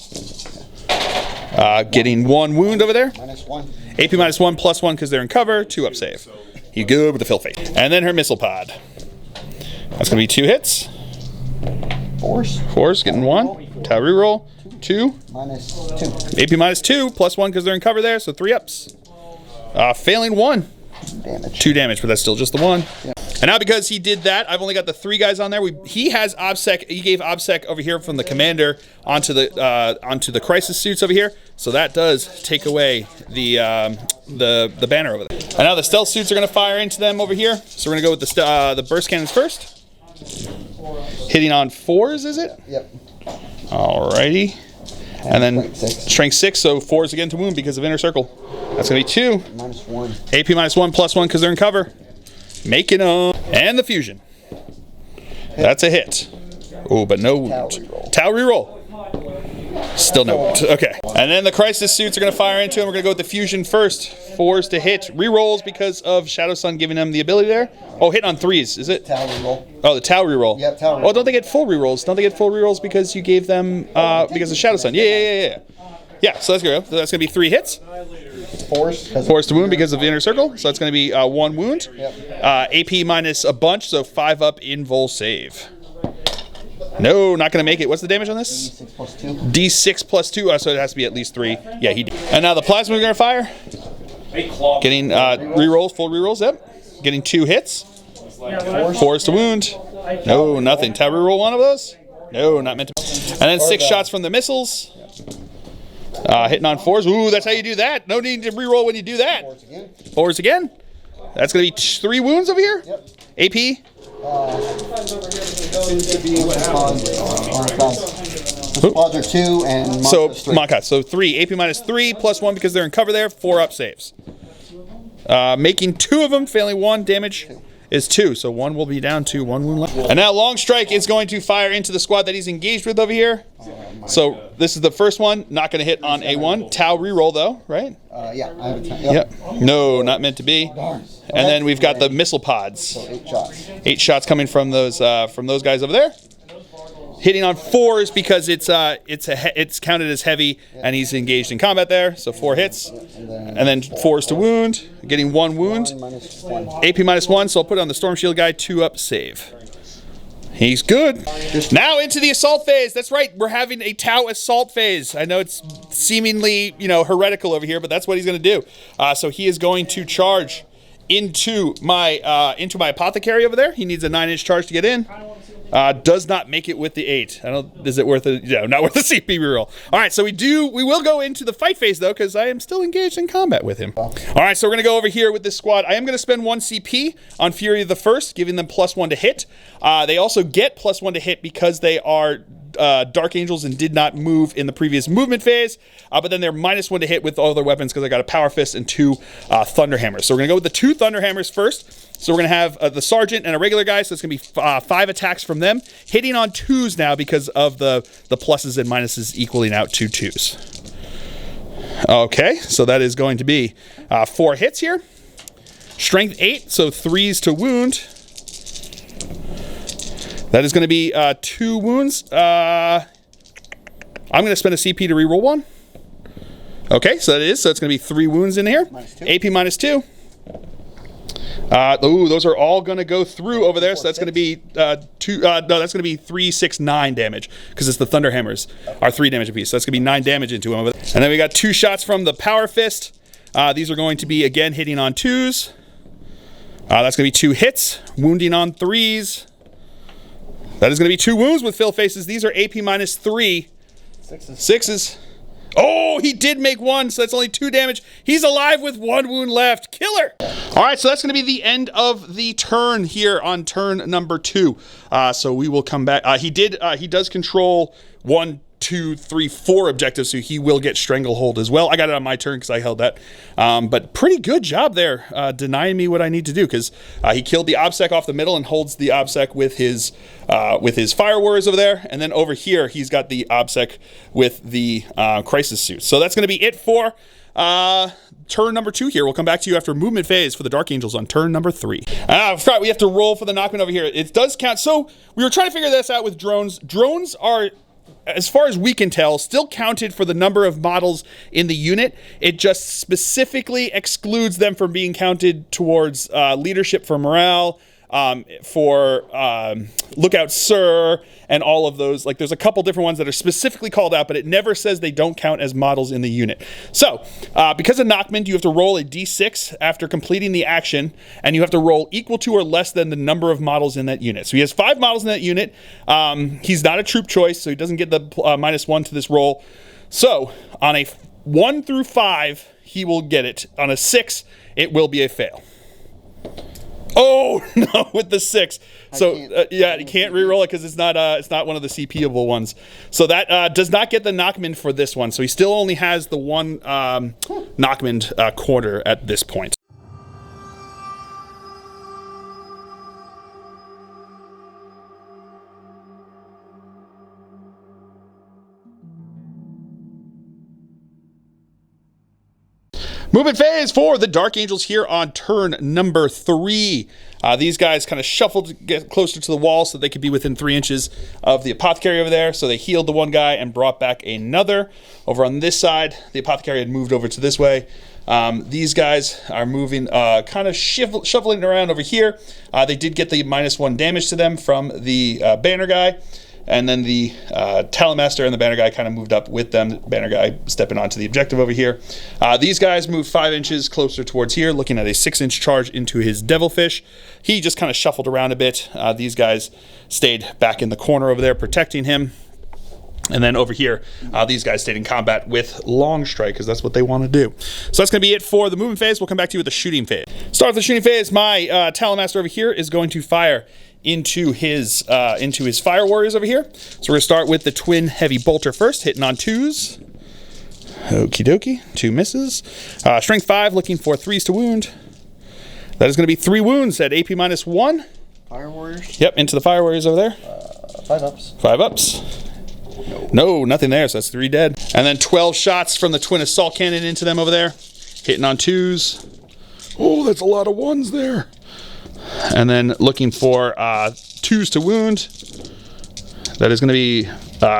[SPEAKER 1] Getting 1 wound over there.
[SPEAKER 2] -1.
[SPEAKER 1] AP -1, +1 because they're in cover. 2-up save. You good with the fill face. And then her missile pod. That's going to be 2 hits. 4s, getting 1. Tau reroll. 2.
[SPEAKER 2] -2.
[SPEAKER 1] AP -2, +1 because they're in cover there, so 3-ups. Failing 1.
[SPEAKER 2] Damage.
[SPEAKER 1] 2 damage, but that's still just the 1.
[SPEAKER 2] Yeah.
[SPEAKER 1] And now because he did that, I've only got the 3 guys on there. He has OBSEC. He gave OBSEC over here from the commander onto the crisis suits over here. So that does take away the banner over there. And now the stealth suits are going to fire into them over here. So we're going to go with the burst cannons first. Hitting on 4s, is it?
[SPEAKER 2] Yep.
[SPEAKER 1] Alrighty. And then
[SPEAKER 2] Strength 6.
[SPEAKER 1] strength 6, so 4s again to wound because of inner circle. That's going to be 2.
[SPEAKER 2] -1.
[SPEAKER 1] AP -1, +1 because they're in cover. Making them. And the fusion. That's a hit. Oh, but no wound. Tau reroll. Still no wound. Okay. And then the crisis suits are going to fire into him. We're going to go with the fusion first. 4s to hit. Rerolls because of Shadow Sun giving them the ability there. Oh, hit on 3s, is it?
[SPEAKER 2] Tau reroll.
[SPEAKER 1] Oh, the Tau reroll.
[SPEAKER 2] Yep, Tau reroll.
[SPEAKER 1] Oh, don't they get full rerolls? Don't they get full rerolls because you gave them because of Shadow Sun? Yeah. Yeah, so that's good. So that's going to be 3 hits. 4s to wound because of the inner circle. So that's going to be 1 wound.
[SPEAKER 2] Yep.
[SPEAKER 1] AP minus a bunch, so 5-up invul save. No, not going to make it. What's the damage on this?
[SPEAKER 2] D6 + 2.
[SPEAKER 1] D6 + 2, so it has to be at least 3. Yeah, he did. And now the plasma is going to fire. Getting rerolls, full rerolls, yep. Getting 2 hits. 4s to wound. No, nothing. Tau reroll 1 of those? No, not meant to. And then 6 shots from the missiles. Hitting on 4s. Ooh, that's how you do that. No need to reroll when you do that. 4s again. That's going to be 3 wounds over here.
[SPEAKER 2] Yep.
[SPEAKER 1] AP.
[SPEAKER 2] Pods are 2 and
[SPEAKER 1] So,
[SPEAKER 2] Monka's 3.
[SPEAKER 1] Monka. So 3. AP -3, +1 because they're in cover there. 4-up saves. Making 2 of them, failing 1. Damage is 2. So 1 will be down to 1 wound left. And now Long Strike is going to fire into the squad that he's engaged with over here. So this is the first one. Not going to hit on A1. Tau reroll though, right?
[SPEAKER 2] Yeah, I have a 10.
[SPEAKER 1] Yep. No, not meant to be.
[SPEAKER 2] Darn.
[SPEAKER 1] And then we've got the missile pods.
[SPEAKER 2] So 8 shots.
[SPEAKER 1] 8 shots coming from those guys over there. Hitting on 4s because it's counted as heavy and he's engaged in combat there. So 4 hits. And then 4s to wound. Getting 1 wound.
[SPEAKER 2] -1.
[SPEAKER 1] AP -1, so I'll put it on the Storm Shield guy. 2-up save. He's good. Now into the assault phase. That's right. We're having a Tau assault phase. I know it's seemingly, heretical over here, but that's what he's going to do. So he is going to charge into my apothecary over there. He needs a 9-inch charge to get in. Does not make it with the 8. Is it worth it? No, not worth the CP reroll. All right, so we will go into the fight phase though, because I am still engaged in combat with him. All right, so we're gonna go over here with this squad. I am gonna spend 1 CP on Fury of the First, giving them +1 to hit. They also get +1 to hit because they are Dark Angels and did not move in the previous movement phase, but then they're -1 to hit with all their weapons because I got a Power Fist and 2 Thunder Hammers. So we're gonna go with the 2 Thunder Hammers first. So we're going to have the Sergeant and a regular guy, so it's going to be 5 attacks from them. Hitting on 2s now because of the pluses and minuses equaling out to 2s. Okay, so that is going to be 4 hits here. Strength 8, so 3s to wound. That is going to be 2 wounds. I'm going to spend a CP to reroll 1. Okay, so that is. So it's going to be 3 wounds in here.
[SPEAKER 2] -2.
[SPEAKER 1] AP -2. Those are all going to go through over there, so that's going to be 2. No, that's going to be 3, 6, 9 damage because it's the Thunder Hammers are 3 damage apiece. So that's going to be 9 damage into him over there. And then we got 2 shots from the Power Fist. These are going to be again hitting on 2s. That's going to be 2 hits, wounding on 3s. That is going to be 2 wounds with Phil faces. These are AP minus 3. 6s. Oh, he did make 1, so that's only 2 damage. He's alive with 1 wound left. Killer. All right, so that's going to be the end of the turn here on turn number 2. So we will come back. He does control 1, 2, 3, 4 objectives, so he will get Stranglehold as well. I got it on my turn because I held that. But pretty good job there, denying me what I need to do, because he killed the OBSEC off the middle and holds the OBSEC with his Fire Warriors over there. And then over here, he's got the OBSEC with the Crisis Suit. So that's going to be it for turn number 2 here. We'll come back to you after movement phase for the Dark Angels on turn number 3. I forgot we have to roll for the knockman over here. It does count. So we were trying to figure this out with drones. Drones are, as far as we can tell, still counted for the number of models in the unit. It just specifically excludes them from being counted towards leadership for morale, for Lookout Sir, and all of those. Like, there's a couple different ones that are specifically called out, but it never says they don't count as models in the unit. So, because of Knockman, you have to roll a d6 after completing the action, and you have to roll equal to or less than the number of models in that unit. So he has 5 models in that unit. He's not a troop choice, so he doesn't get the -1 to this roll. So, on a 1 through 5, he will get it. On a 6, it will be a fail. Oh no, with the 6. So yeah, you can't re-roll it because it's not one of the CP-able ones. So that does not get the Knockman for this one. So he still only has the 1 Knockman quarter at this point. Movement phase for the Dark Angels here on turn number 3. These guys kind of shuffled to get closer to the wall so they could be within 3 inches of the Apothecary over there. So they healed the one guy and brought back another. Over on this side, the Apothecary had moved over to this way. These guys are moving, kind of shuffling around over here. They did get the -1 damage to them from the Banner guy. And then the Talonmaster and the Banner guy kind of moved up with them. The Banner guy stepping onto the objective over here. These guys moved 5 inches closer towards here, looking at a 6-inch charge into his Devilfish. He just kind of shuffled around a bit. These guys stayed back in the corner over there, protecting him. And then over here, these guys stayed in combat with Long Strike, because that's what they want to do. So that's going to be it for the movement phase. We'll come back to you with the shooting phase. Start with the shooting phase. My Talonmaster over here is going to fire into his Fire Warriors over here. So we're going to start with the Twin Heavy Bolter first, hitting on 2s. Okie dokie, 2 misses. Strength 5, looking for 3s to wound. That is going to be 3 wounds at AP -1.
[SPEAKER 2] Fire Warriors?
[SPEAKER 1] Yep, into the Fire Warriors over there.
[SPEAKER 2] 5 ups.
[SPEAKER 1] 5 ups. No, nothing there, so that's 3 dead. And then 12 shots from the Twin Assault Cannon into them over there, hitting on 2s. Oh, that's a lot of 1s there. And then looking for 2s to wound. That is going to be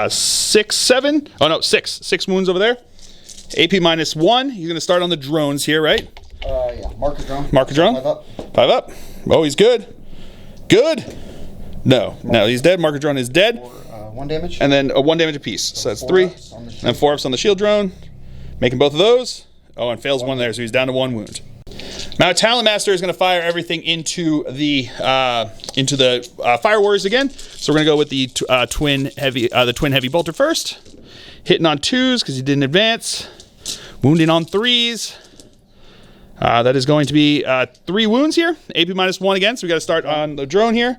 [SPEAKER 1] 6, 7. Oh no, 6 wounds over there. AP -1. You're going to start on the drones here, right?
[SPEAKER 2] Yeah. Marker drone.
[SPEAKER 1] Marker drone.
[SPEAKER 2] 5 up.
[SPEAKER 1] 5 up. Oh, he's good. Good. No, he's dead. Marker drone is dead.
[SPEAKER 2] 1 damage.
[SPEAKER 1] And then 1 damage apiece. So that's 3. And 4 ups on the shield drone. Making both of those. Oh, and fails 1 there, so he's down to 1 wound. Now Talonmaster is going to fire everything into the Fire Warriors again. So we're going to go with the Twin Heavy Bolter first. Hitting on 2s because he didn't advance. Wounding on 3s. That is going to be 3 wounds here. AP -1 again, so we got to start on the drone here.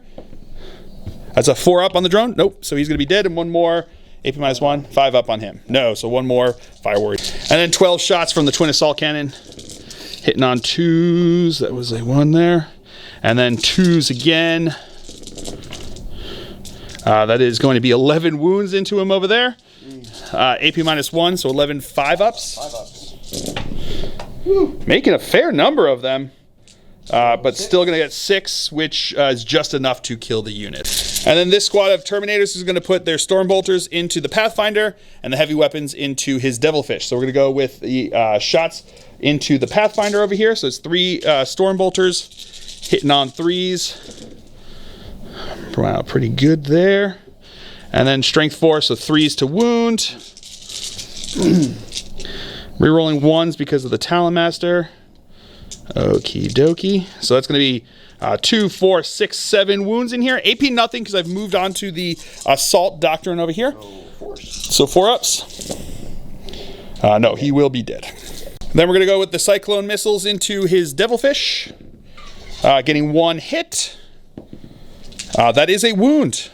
[SPEAKER 1] That's a 4 up on the drone. Nope, so he's going to be dead, and 1 more. AP -1, 5 up on him. No, so 1 more Fire Warrior. And then 12 shots from the Twin Assault Cannon. Hitting on 2s. That was a 1 there. And then 2s again. That is going to be 11 wounds into him over there. AP -1, so 11 5 ups.
[SPEAKER 2] 5 ups.
[SPEAKER 1] Woo. Making a fair number of them. But still going to get 6, which is just enough to kill the unit. And then this squad of Terminators is going to put their Storm Bolters into the Pathfinder and the heavy weapons into his Devilfish. So we're going to go with the shots into the Pathfinder over here. So it's 3 Storm Bolters hitting on 3s. Wow, pretty good there. And then Strength 4, so 3s to wound. Rerolling 1s because of the Talonmaster. Okie dokie. So that's going to be 2, 4, 6, 7 wounds in here. AP nothing because I've moved on to the Assault Doctrine over here. So 4 ups. No, he will be dead. Then we're going to go with the Cyclone Missiles into his Devilfish. Getting 1 hit. That is a wound.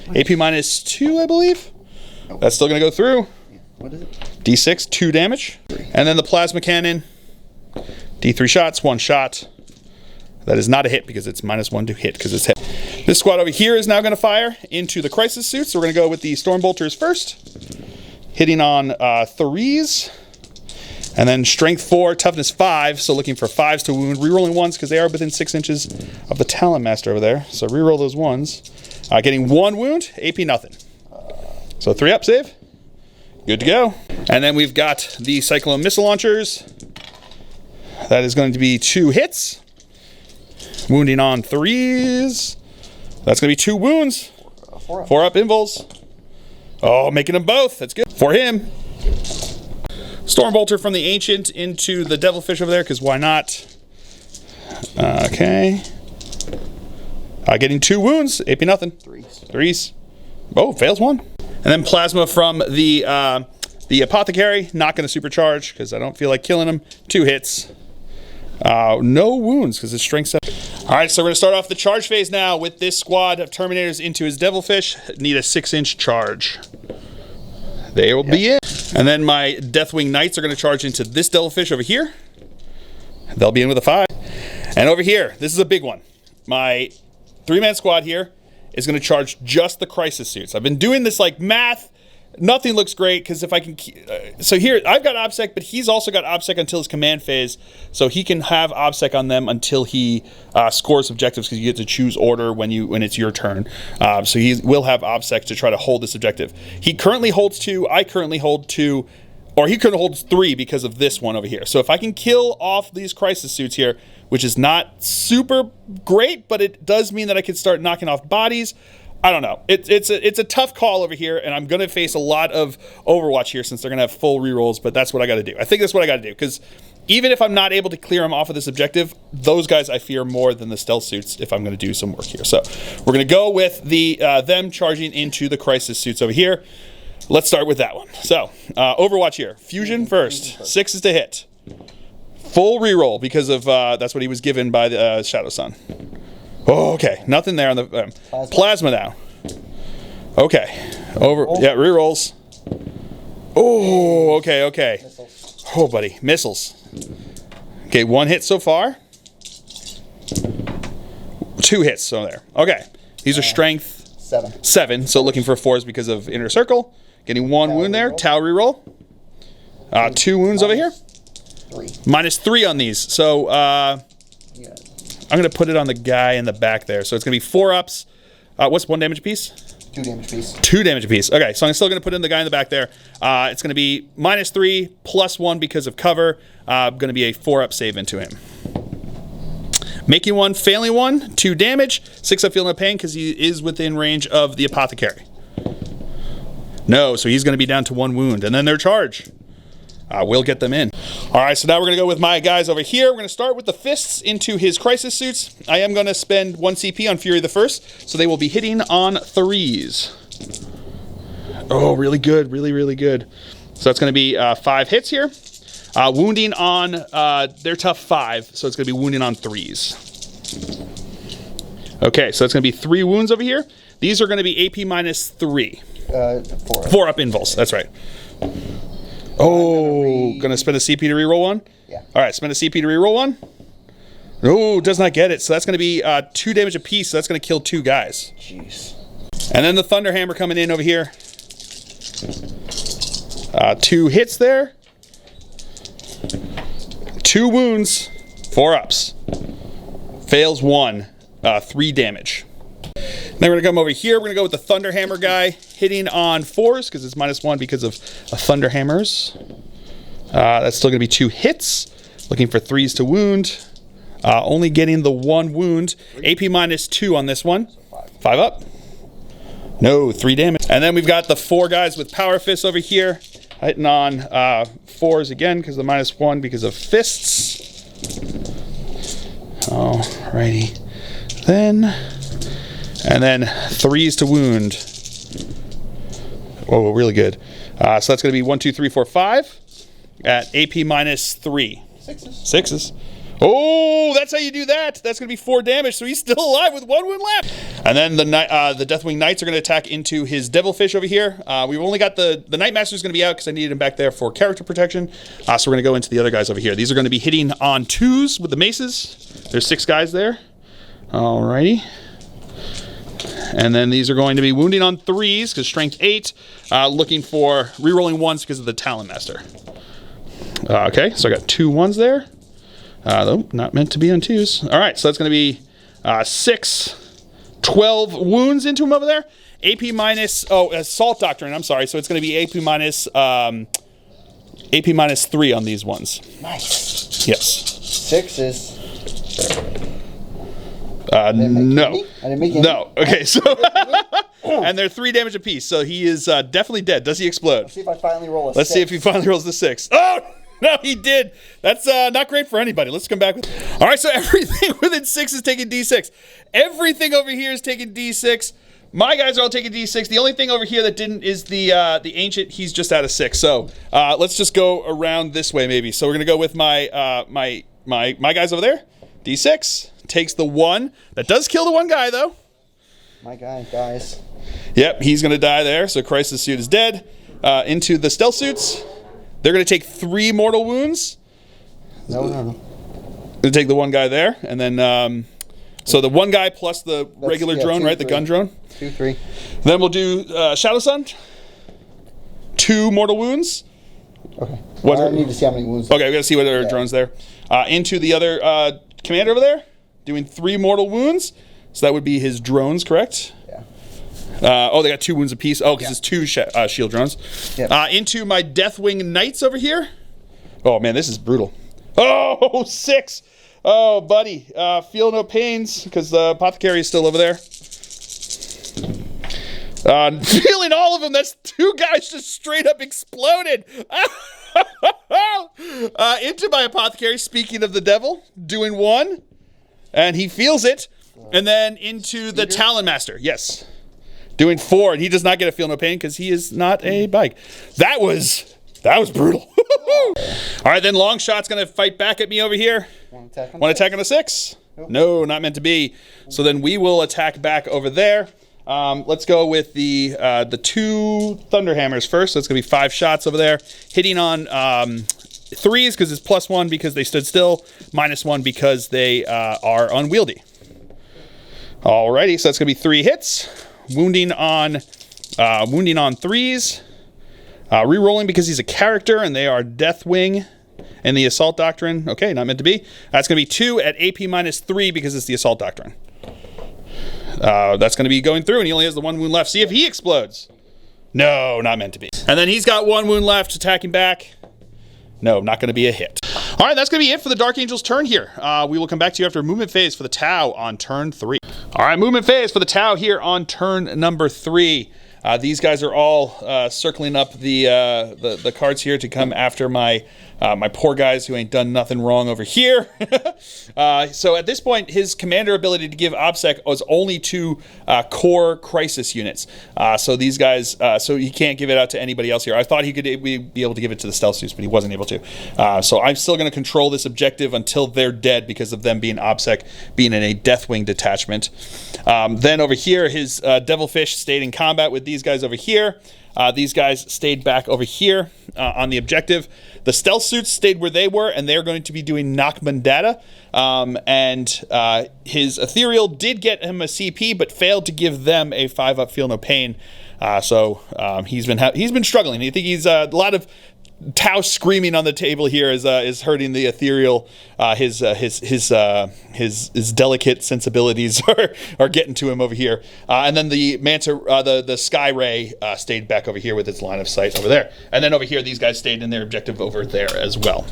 [SPEAKER 1] AP -2, I believe. That's still going to go through.
[SPEAKER 2] What is it?
[SPEAKER 1] D6, 2 damage. And then the Plasma Cannon. D3 shots, 1 shot. That is not a hit because it's -1 to hit because it's hit. This squad over here is now going to fire into the Crisis Suits. So we're going to go with the Storm Bolters first. Hitting on 3s. And then Strength 4, Toughness 5. So looking for 5s to wound. Rerolling 1s because they are within 6 inches of the Talon Master over there. So reroll those 1s. Getting 1 wound, AP nothing. So 3 up save. Good to go. And then we've got the Cyclone Missile Launchers. That is going to be 2 hits. Wounding on 3s. That's going to be 2 wounds. 4 up invuls. Oh, making them both. That's good. For him. Stormbolter from the Ancient into the Devilfish over there, because why not? Okay. Getting 2 wounds. AP nothing. 3s. Oh, fails 1. And then Plasma from the Apothecary. Not going to supercharge, because I don't feel like killing him. 2 hits. No wounds, because it's strength 7. Alright, so we're going to start off the charge phase now with this squad of Terminators into his Devilfish. Need a 6-inch charge. They will be in. And then my Deathwing Knights are going to charge into this Devilfish over here. They'll be in with a 5. And over here, this is a big one. My 3-man squad here is going to charge just the Crisis Suits. I've been doing this like math. Nothing looks great because if I can... so here, I've got OBSEC, but he's also got OBSEC until his command phase. So he can have OBSEC on them until he scores objectives because you get to choose order when it's your turn. So he will have OBSEC to try to hold this objective. He currently holds 2. I currently hold 2. Or he currently holds 3 because of this one over here. So if I can kill off these Crisis Suits here, which is not super great, but it does mean that I can start knocking off bodies. I don't know. It's a tough call over here, and I'm going to face a lot of Overwatch here since they're going to have full rerolls, but that's what I got to do. I think that's what I got to do, because even if I'm not able to clear them off of this objective, those guys I fear more than the Stealth Suits if I'm going to do some work here. So we're going to go with the them charging into the Crisis Suits over here. Let's start with that one. So Overwatch here. Fusion first. 6 is to hit. Full reroll because of that's what he was given by the Shadow Sun. Oh, okay. Nothing there on the Plasma now. Okay. Yeah, rerolls. Oh, okay. Oh, buddy. Missiles. Okay, 1 hit so far. 2 hits so there. Okay. These are strength 7. So looking for 4s because of Inner Circle. Getting 1 wound there. Tau reroll. 2 wounds over here. -3 on these. So I'm going to put it on the guy in the back there. So it's going to be 4 ups. What's 1 damage apiece?
[SPEAKER 2] 2 damage apiece.
[SPEAKER 1] 2 damage apiece. Okay, so I'm still going to put in the guy in the back there. It's going to be -3 +1 because of cover. Going to be a 4-up save into him. Making 1, failing 1, 2 damage. 6 up, feel no pain because he is within range of the Apothecary. No, so he's going to be down to 1 wound. And then their charge. We'll get them in. All right, so now we're going to go with my guys over here. We're going to start with the Fists into his Crisis Suits. I am going to spend 1 CP on Fury the First, so they will be hitting on 3s. Oh, really good. Really good. So it's going to be 5 hits here. Wounding on their tough 5, so it's going to be wounding on 3s. Okay, so it's going to be 3 wounds over here. These are going to be AP -3. 4 up invuls, that's right. Oh, gonna spend a CP to reroll 1?
[SPEAKER 2] Yeah.
[SPEAKER 1] All right, spend a CP to reroll 1. Oh, does not get it. So that's gonna be 2 damage apiece. So that's gonna kill 2 guys.
[SPEAKER 2] Jeez.
[SPEAKER 1] And then the Thunderhammer coming in over here. 2 hits there. 2 wounds. 4 ups. Fails 1. 3 damage. Then we're going to come over here. We're going to go with the Thunderhammer guy, hitting on 4s because it's -1 because of Thunderhammers. That's still going to be 2 hits. Looking for 3s to wound. Only getting the 1 wound. AP -2 on this one. 5 up. No, 3 damage. And then we've got the 4 guys with Power Fists over here, hitting on 4s again because of the -1 because of fists. Alrighty. And then 3s to wound. Oh, really good. So that's going to be 1, 2, 3, 4, 5 at AP minus 3. 6s. Oh, that's how you do that. That's going to be 4 damage, so he's still alive with 1 wound left. And then the Deathwing Knights are going to attack into his Devilfish over here. We've only got the Night Master's going to be out because I needed him back there for character protection. So we're going to go into the other guys over here. These are going to be hitting on 2s with the maces. There's 6 guys there. Alrighty. And then these are going to be wounding on 3s because strength 8. Looking for rerolling 1s because of the Talon Master. Okay, so I got 2 1s there. Though, not meant to be on 2s. All right, so that's going to be 6, 12 wounds into him over there. AP minus, Assault Doctrine, I'm sorry. So it's going to be AP minus 3 on these ones.
[SPEAKER 2] Nice.
[SPEAKER 1] Yes.
[SPEAKER 2] 6s.
[SPEAKER 1] No.
[SPEAKER 2] I didn't make any.
[SPEAKER 1] No. Okay, so, and they're 3 damage apiece. So he is definitely dead. Does he explode?
[SPEAKER 2] Let's see if I finally roll a 6.
[SPEAKER 1] Let's see if he finally rolls the 6. Oh! No, he did. That's not great for anybody. Let's come back with. All right, so everything within 6 is taking D6. Everything over here is taking D6. My guys are all taking D6. The only thing over here that didn't is the Ancient. He's just out of 6. So let's just go around this way, maybe. So we're gonna go with my my guys over there. D6 takes the 1. That does kill the 1 guy though.
[SPEAKER 2] My guy dies.
[SPEAKER 1] Yep, he's gonna die there. So Crisis Suit is dead. Into the Stealth Suits. They're going to take 3 mortal wounds.
[SPEAKER 2] No.
[SPEAKER 1] They take the 1 guy there, and then so the 1 guy plus the regular drone, right?
[SPEAKER 2] 2,
[SPEAKER 1] The gun drone.
[SPEAKER 2] 2, 3.
[SPEAKER 1] Then we'll do Shadow Sun. 2 mortal wounds.
[SPEAKER 2] Okay. I need to see how many wounds.
[SPEAKER 1] Okay, we got to see what other drones there. Into the other commander over there, doing 3 mortal wounds. So that would be his drones, correct?
[SPEAKER 2] Yeah.
[SPEAKER 1] They got 2 wounds apiece. Oh, because it's 2 shield drones.
[SPEAKER 2] Yep.
[SPEAKER 1] Into my Deathwing Knights over here. Oh, man, this is brutal. Oh, 6. Oh, buddy. Feel no pains because the Apothecary is still over there. Feeling all of them. That's 2 guys just straight up exploded. Into my Apothecary, speaking of the devil, doing 1. And he feels it. And then into the Talon Master. Yes. Doing 4, and he does not get a feel no pain because he is not a bike. That was brutal. All right, then Long Shot's going to fight back at me over here. Want to attack on a 6? Nope. No, not meant to be. So then we will attack back over there. Let's go with the 2 Thunderhammers first. So it's going to be 5 shots over there. Hitting on 3s because it's +1 because they stood still. -1 because they are unwieldy. Alrighty, so that's going to be 3 hits. Wounding on 3s. Rerolling because he's a character and they are Deathwing and the Assault Doctrine. Okay, not meant to be. That's going to be 2 at AP -3 because it's the Assault Doctrine. That's going to be going through and he only has the 1 wound left. See if he explodes. No, not meant to be. And then he's got 1 wound left, attacking back. No, not going to be a hit. All right, that's going to be it for the Dark Angel's turn here. We will come back to you after movement phase for the Tau on turn 3. All right, movement phase for the Tau here on turn number 3. These guys are all circling up the cards here to come after my poor guys who ain't done nothing wrong over here. So at this point, his commander ability to give OBSEC was only to core crisis units. So these guys, so he can't give it out to anybody else here. I thought he could be able to give it to the stealth suits, but he wasn't able to. So I'm still going to control this objective until they're dead because of them being OBSEC, being in a Deathwing detachment. Then over here, his Devilfish stayed in combat with these guys over here. These guys stayed back over here on the objective. The stealth suits stayed where they were, and they're going to be doing Nachman data. His ethereal did get him a CP, but failed to give them a 5-up feel no pain. So he's been struggling. I think he's a lot of Tau screaming on the table here is hurting the ethereal. His delicate sensibilities are getting to him over here. And then the Manta, the Sky Ray stayed back over here with its line of sight over there. And then over here, these guys stayed in their objective over there as well.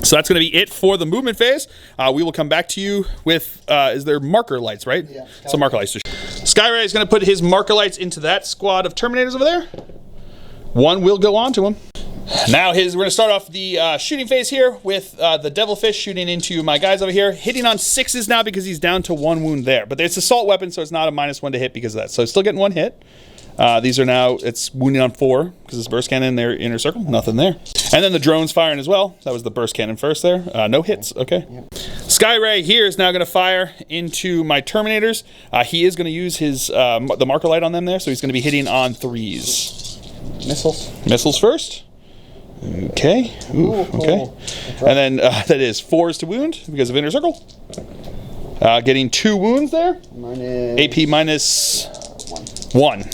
[SPEAKER 1] So that's going to be it for the movement phase. We will come back to you with, is there marker lights, right? Yeah. So marker lights. Sky Ray is going to put his marker lights into that squad of Terminators over there. 1 will go on to him. Now we're going to start off the shooting phase here with the Devilfish shooting into my guys over here. Hitting on 6s now because he's down to 1 wound there. But it's assault weapon, so it's not a -1 to hit because of that. So still getting 1 hit. These are now, it's wounding on 4 because it's burst cannon in their inner circle. Nothing there. And then the drone's firing as well. That was the burst cannon first there. No hits. Okay. Yep. Skyray here is now going to fire into my Terminators. He is going to use his the marker light on them there, so he's going to be hitting on 3s.
[SPEAKER 2] Missiles.
[SPEAKER 1] Missiles first. Okay. Ooh, okay. And then that is 4s to wound because of inner circle. Getting 2 wounds there. AP minus 1.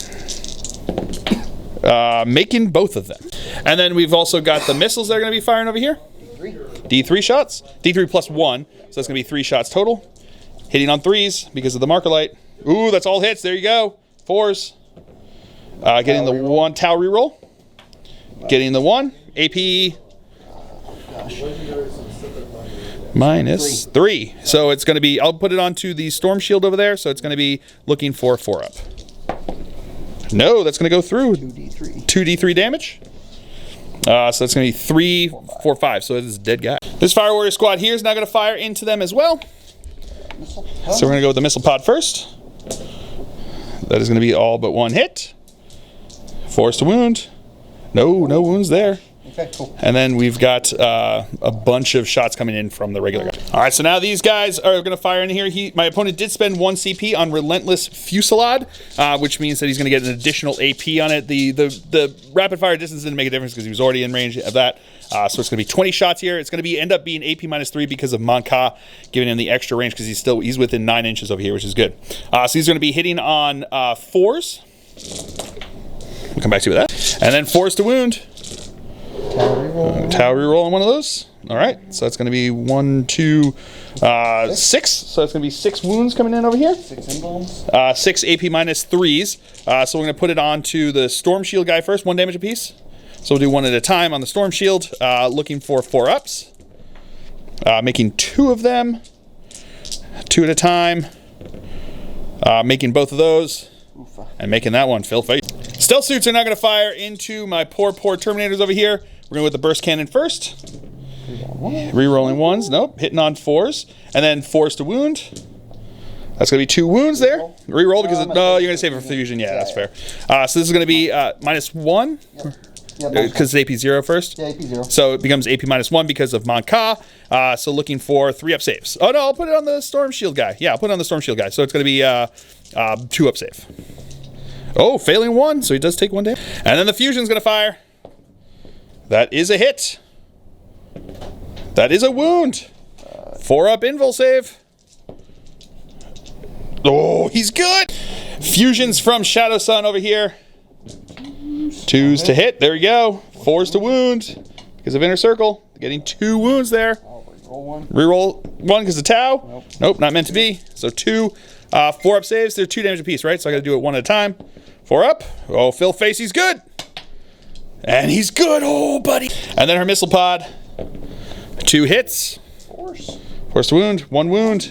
[SPEAKER 1] Making both of them. And then we've also got the missiles that are going to be firing over here. D3 shots. D3 plus 1. So that's going to be 3 shots total. Hitting on 3s because of the marker light. Ooh, that's all hits. There you go. 4s. Getting the 1 Tau reroll. Getting the 1. AP minus 3. So it's going to be, I'll put it onto the Storm Shield over there. So it's going to be looking for 4 up. No, that's going to go through. 2d3 damage. So that's going to be 3, 4, 5. So it is a dead guy. This Fire Warrior squad here is now going to fire into them as well. So we're going to go with the missile pod first. That is going to be all but 1 hit. 4s to wound. No wounds there.
[SPEAKER 2] Okay, cool.
[SPEAKER 1] And then we've got a bunch of shots coming in from the regular guy. All right, so now these guys are going to fire in here. My opponent did spend 1 CP on Relentless Fusillade, which means that he's going to get an additional AP on it. The rapid fire distance didn't make a difference because he was already in range of that. So it's going to be 20 shots here. It's going to end up being AP minus 3 because of Monka giving him the extra range because he's within 9 inches over here, which is good. So he's going to be hitting on 4s. We'll come back to that. And then 4s to wound. Tau reroll on one of those. All right, so that's going to be 1, 2, 6. So it's going to be 6 wounds coming in over here.
[SPEAKER 2] 6 invulns.
[SPEAKER 1] 6 AP minus 3s. So we're going to put it onto the Storm Shield guy first, 1 damage apiece. So we'll do 1 at a time on the Storm Shield, looking for 4 ups. Making 2 of them. 2 at a time. Making both of those. And making that one Phil face. Stealth suits are now going to fire into my poor Terminators over here. We're going with the burst cannon first. Rerolling 1s. Nope. Hitting on 4s. And then 4s to wound. That's going to be 2 wounds there. Reroll because, no, you're going to save it for fusion. Yeah, that's fair. So this is going to be minus 1. Because it's AP 0 first.
[SPEAKER 2] Yeah, AP 0.
[SPEAKER 1] So it becomes AP minus 1 because of Monka. So looking for 3 up saves. Oh, no, I'll put it on the Storm Shield guy. Yeah, I'll put it on the Storm Shield guy. So it's going to be 2 up save. Oh, failing 1, so he does take 1 damage. And then the fusion's going to fire. That is a hit. That is a wound. 4 up invul save. Oh, he's good. Fusions from Shadow Sun over here. 2s to hit. There we go. 4s to wound because of inner circle. Getting 2 wounds there. Reroll 1 because of Tau. Nope, not meant to be. So 2, 4 up saves. They're 2 damage apiece, right? So I got to do it 1 at a time. 4 up. Oh, Phil face, he's good. And he's good, oh, buddy. And then her missile pod. 2 hits. 4s to wound. 1 wound.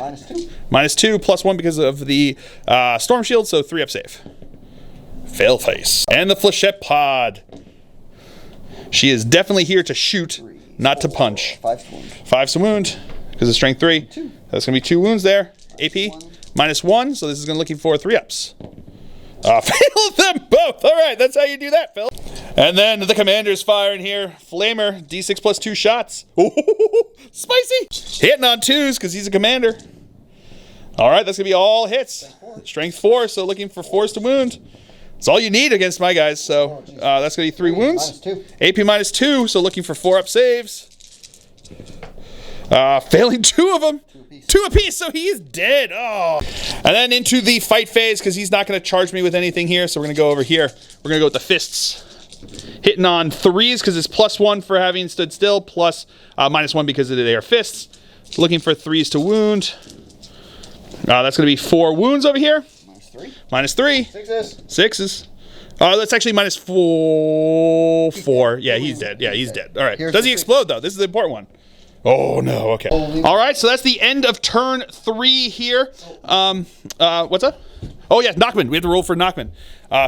[SPEAKER 1] Minus 2 plus 1 because of the Storm Shield, so 3 up save. Fail face. And the Flechette pod. She is definitely here to shoot, not to punch. 5s to wound because of strength 3. That's going to be 2 wounds there. AP minus 1, so this is going to looking for 3 ups. Failed them both. All right, that's how you do that, Phil. And then the commander's firing here. Flamer, D6 plus 2 shots. Ooh, spicy. Hitting on 2s because he's a commander. All right, that's going to be all hits. Strength 4, so looking for 4s to wound. That's all you need against my guys. So that's going to be 3 wounds. AP minus 2, so looking for 4 up saves. Failing 2 of them. 2 apiece, so he is dead. Oh. And then into the fight phase, because he's not going to charge me with anything here, so we're going to go over here. We're going to go with the fists. Hitting on 3s, because it's plus 1 for having stood still, plus minus 1 because they are fists. Looking for 3s to wound. That's going to be 4 wounds over here. Minus 3. 6s. That's actually minus 4. Yeah, he's dead. Yeah, he's dead. All right. Does he explode, though? This is the important one. Oh, no. Okay. All right, so that's the end of turn 3 here. What's up? Oh, yeah, Knockman. We have to roll for Knockman.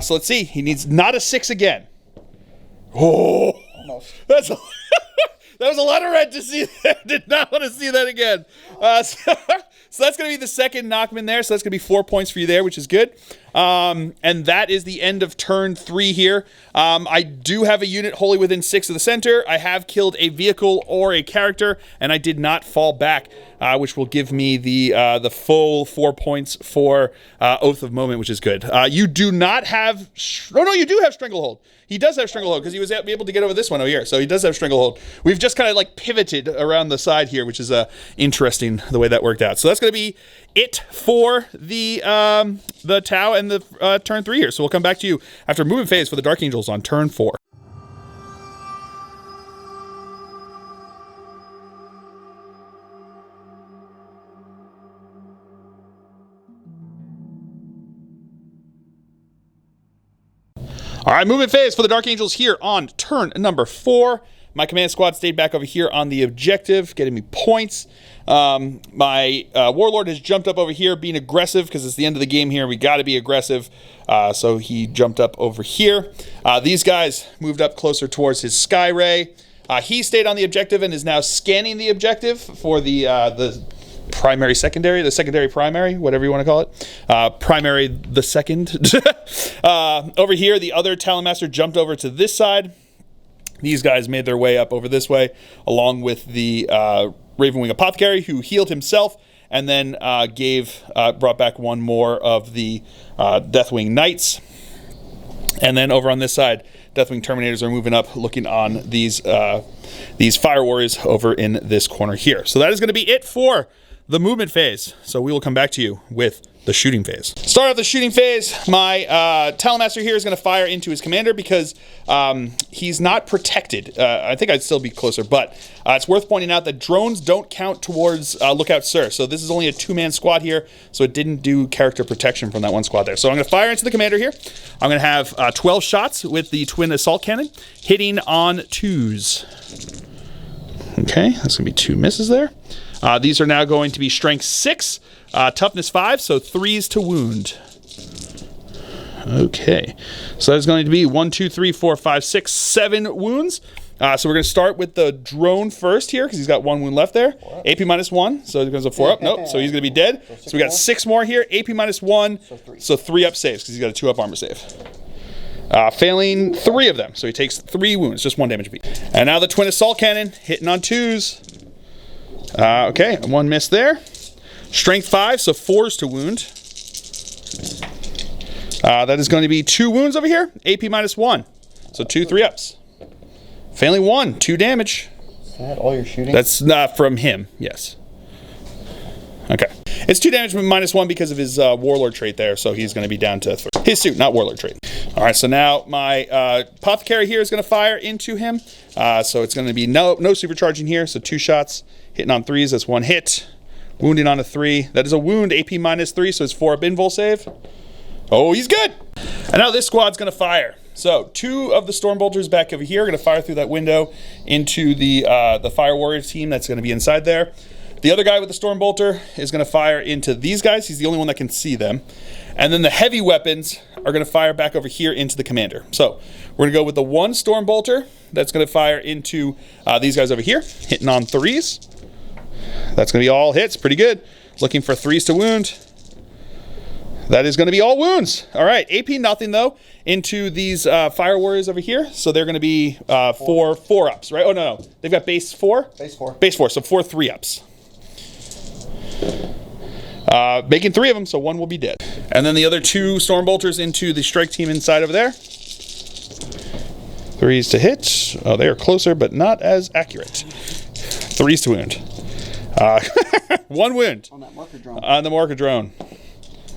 [SPEAKER 1] So let's see. He needs not a 6 again. Oh,
[SPEAKER 2] Almost.
[SPEAKER 1] That's a, that was a lot of red to see there. Did not want to see that again. So that's going to be the second Knockman there. So that's going to be 4 points for you there, which is good. And that is the end of turn 3 here. I do have a unit wholly within 6 of the center. I have killed a vehicle or a character, and I did not fall back, which will give me the full 4 points for Oath of Moment, which is good. You do not have... Oh, no, you do have Stranglehold. He does have Stranglehold because he was able to get over this one over here. So he does have Stranglehold. We've just kind of like pivoted around the side here, which is interesting the way that worked out. So that's going to be it for the Tau and the turn 3 here. So we'll come back to you after movement phase for the Dark Angels on turn 4. All right, movement phase for the Dark Angels here on turn number 4. My command squad stayed back over here on the objective, getting me points. My Warlord has jumped up over here, being aggressive, because it's the end of the game here. We got to be aggressive. So he jumped up over here. These guys moved up closer towards his Sky Ray. He stayed on the objective and is now scanning the objective for the primary, secondary, the secondary primary, whatever you want to call it. Primary the second. Over here, the other Talonmaster jumped over to this side. These guys made their way up over this way, along with the Ravenwing Apothecary, who healed himself, and then brought back one more of the Deathwing Knights. And then over on this side, Deathwing Terminators are moving up, looking on these Fire Warriors over in this corner here. So that is going to be it for the movement phase. So we will come back to you with the shooting phase. Start off the shooting phase. My Talonmaster here is going to fire into his commander because he's not protected. I think I'd still be closer, but it's worth pointing out that drones don't count towards Lookout Sir. So this is only a 2-man squad here, so it didn't do character protection from that one squad there. So I'm going to fire into the commander here. I'm going to have 12 shots with the twin assault cannon, hitting on 2s. Okay, that's going to be 2 misses there. These are now going to be strength 6, toughness 5, so 3s to wound. Okay, so that's going to be 1, 2, 3, 4, 5, 6, 7 wounds. So we're going to start with the drone first here because he's got 1 wound left there. AP -1, so it goes a 4 up. Nope, so he's going to be dead. So we got 6 more here. AP -1, so 3 up saves because he's got a 2 up armor save. Failing 3 of them, so he takes 3 wounds, just 1 damage apiece. And now the twin assault cannon hitting on 2s. Okay, 1 miss there. Strength 5, so 4s to wound. That is going to be 2 wounds over here. AP -1, so 2 3-ups. Failing 1, 2 damage.
[SPEAKER 2] Is that all you're shooting?
[SPEAKER 1] That's not from him, yes. Okay. It's 2 damage -1 because of his Warlord trait there, so he's going to be down to 3. His suit, not Warlord trait. All right, so now my Apothecary here is going to fire into him. So it's going to be no supercharging here, so 2 shots. Hitting on 3s, that's 1 hit. Wounding on a 3. That is a wound, AP -3, so it's 4 up invul save. Oh, he's good! And now this squad's going to fire. So 2 of the Stormbolters back over here are going to fire through that window into the Fire Warrior team that's going to be inside there. The other guy with the Stormbolter is going to fire into these guys. He's the only one that can see them. And then the heavy weapons are going to fire back over here into the commander. So we're going to go with the 1 Stormbolter that's going to fire into these guys over here, hitting on 3s. That's going to be all hits. Pretty good. Looking for 3s to wound. That is going to be all wounds. All right. AP nothing, though, into these Fire Warriors over here. So they're going to be 4 4-ups, right? Oh, no. They've got base 4?
[SPEAKER 2] Base 4.
[SPEAKER 1] Base 4, so 4 3-ups. Making 3 of them, so 1 will be dead. And then the other 2 Stormbolters into the strike team inside over there. 3s to hit. Oh, they are closer, but not as accurate. 3s to wound. 1 wound.
[SPEAKER 2] On that marker drone.
[SPEAKER 1] On the marker drone.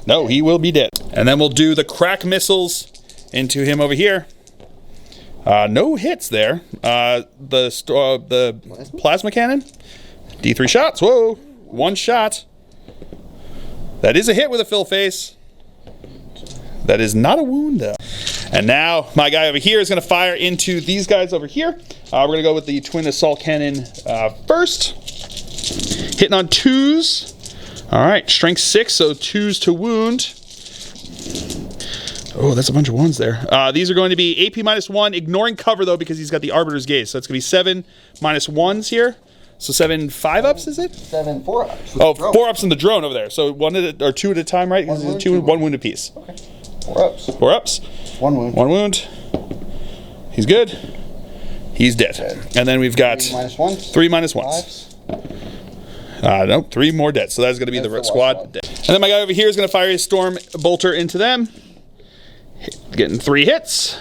[SPEAKER 1] No, he will be dead. And then we'll do the crack missiles into him over here. No hits there. The plasma cannon. D3 shots. Whoa. 1 shot. That is a hit with a fill face. That is not a wound, though. And now my guy over here is going to fire into these guys over here. We're going to go with the twin assault cannon first. Hitting on 2s. All right, strength 6, so 2s to wound. Oh, that's a bunch of ones there. These are going to be AP -1, ignoring cover though because he's got the Arbiter's Gaze. So it's going to be 7 -1s here. So 7 5-ups, is it?
[SPEAKER 2] 7 4-ups.
[SPEAKER 1] Oh, 4-ups in the drone over there. So 1 at or 2 at a time, right? Because it's 1 wound apiece.
[SPEAKER 2] Okay. 4-ups.
[SPEAKER 1] 4-ups.
[SPEAKER 2] 1 wound.
[SPEAKER 1] 1 wound. He's good. He's dead. And then we've got
[SPEAKER 2] 3 -1s.
[SPEAKER 1] 3 -1s. Nope, 3 more dead. So that's going to be the squad dead. And then my guy over here is going to fire his Storm Bolter into them. Getting 3 hits.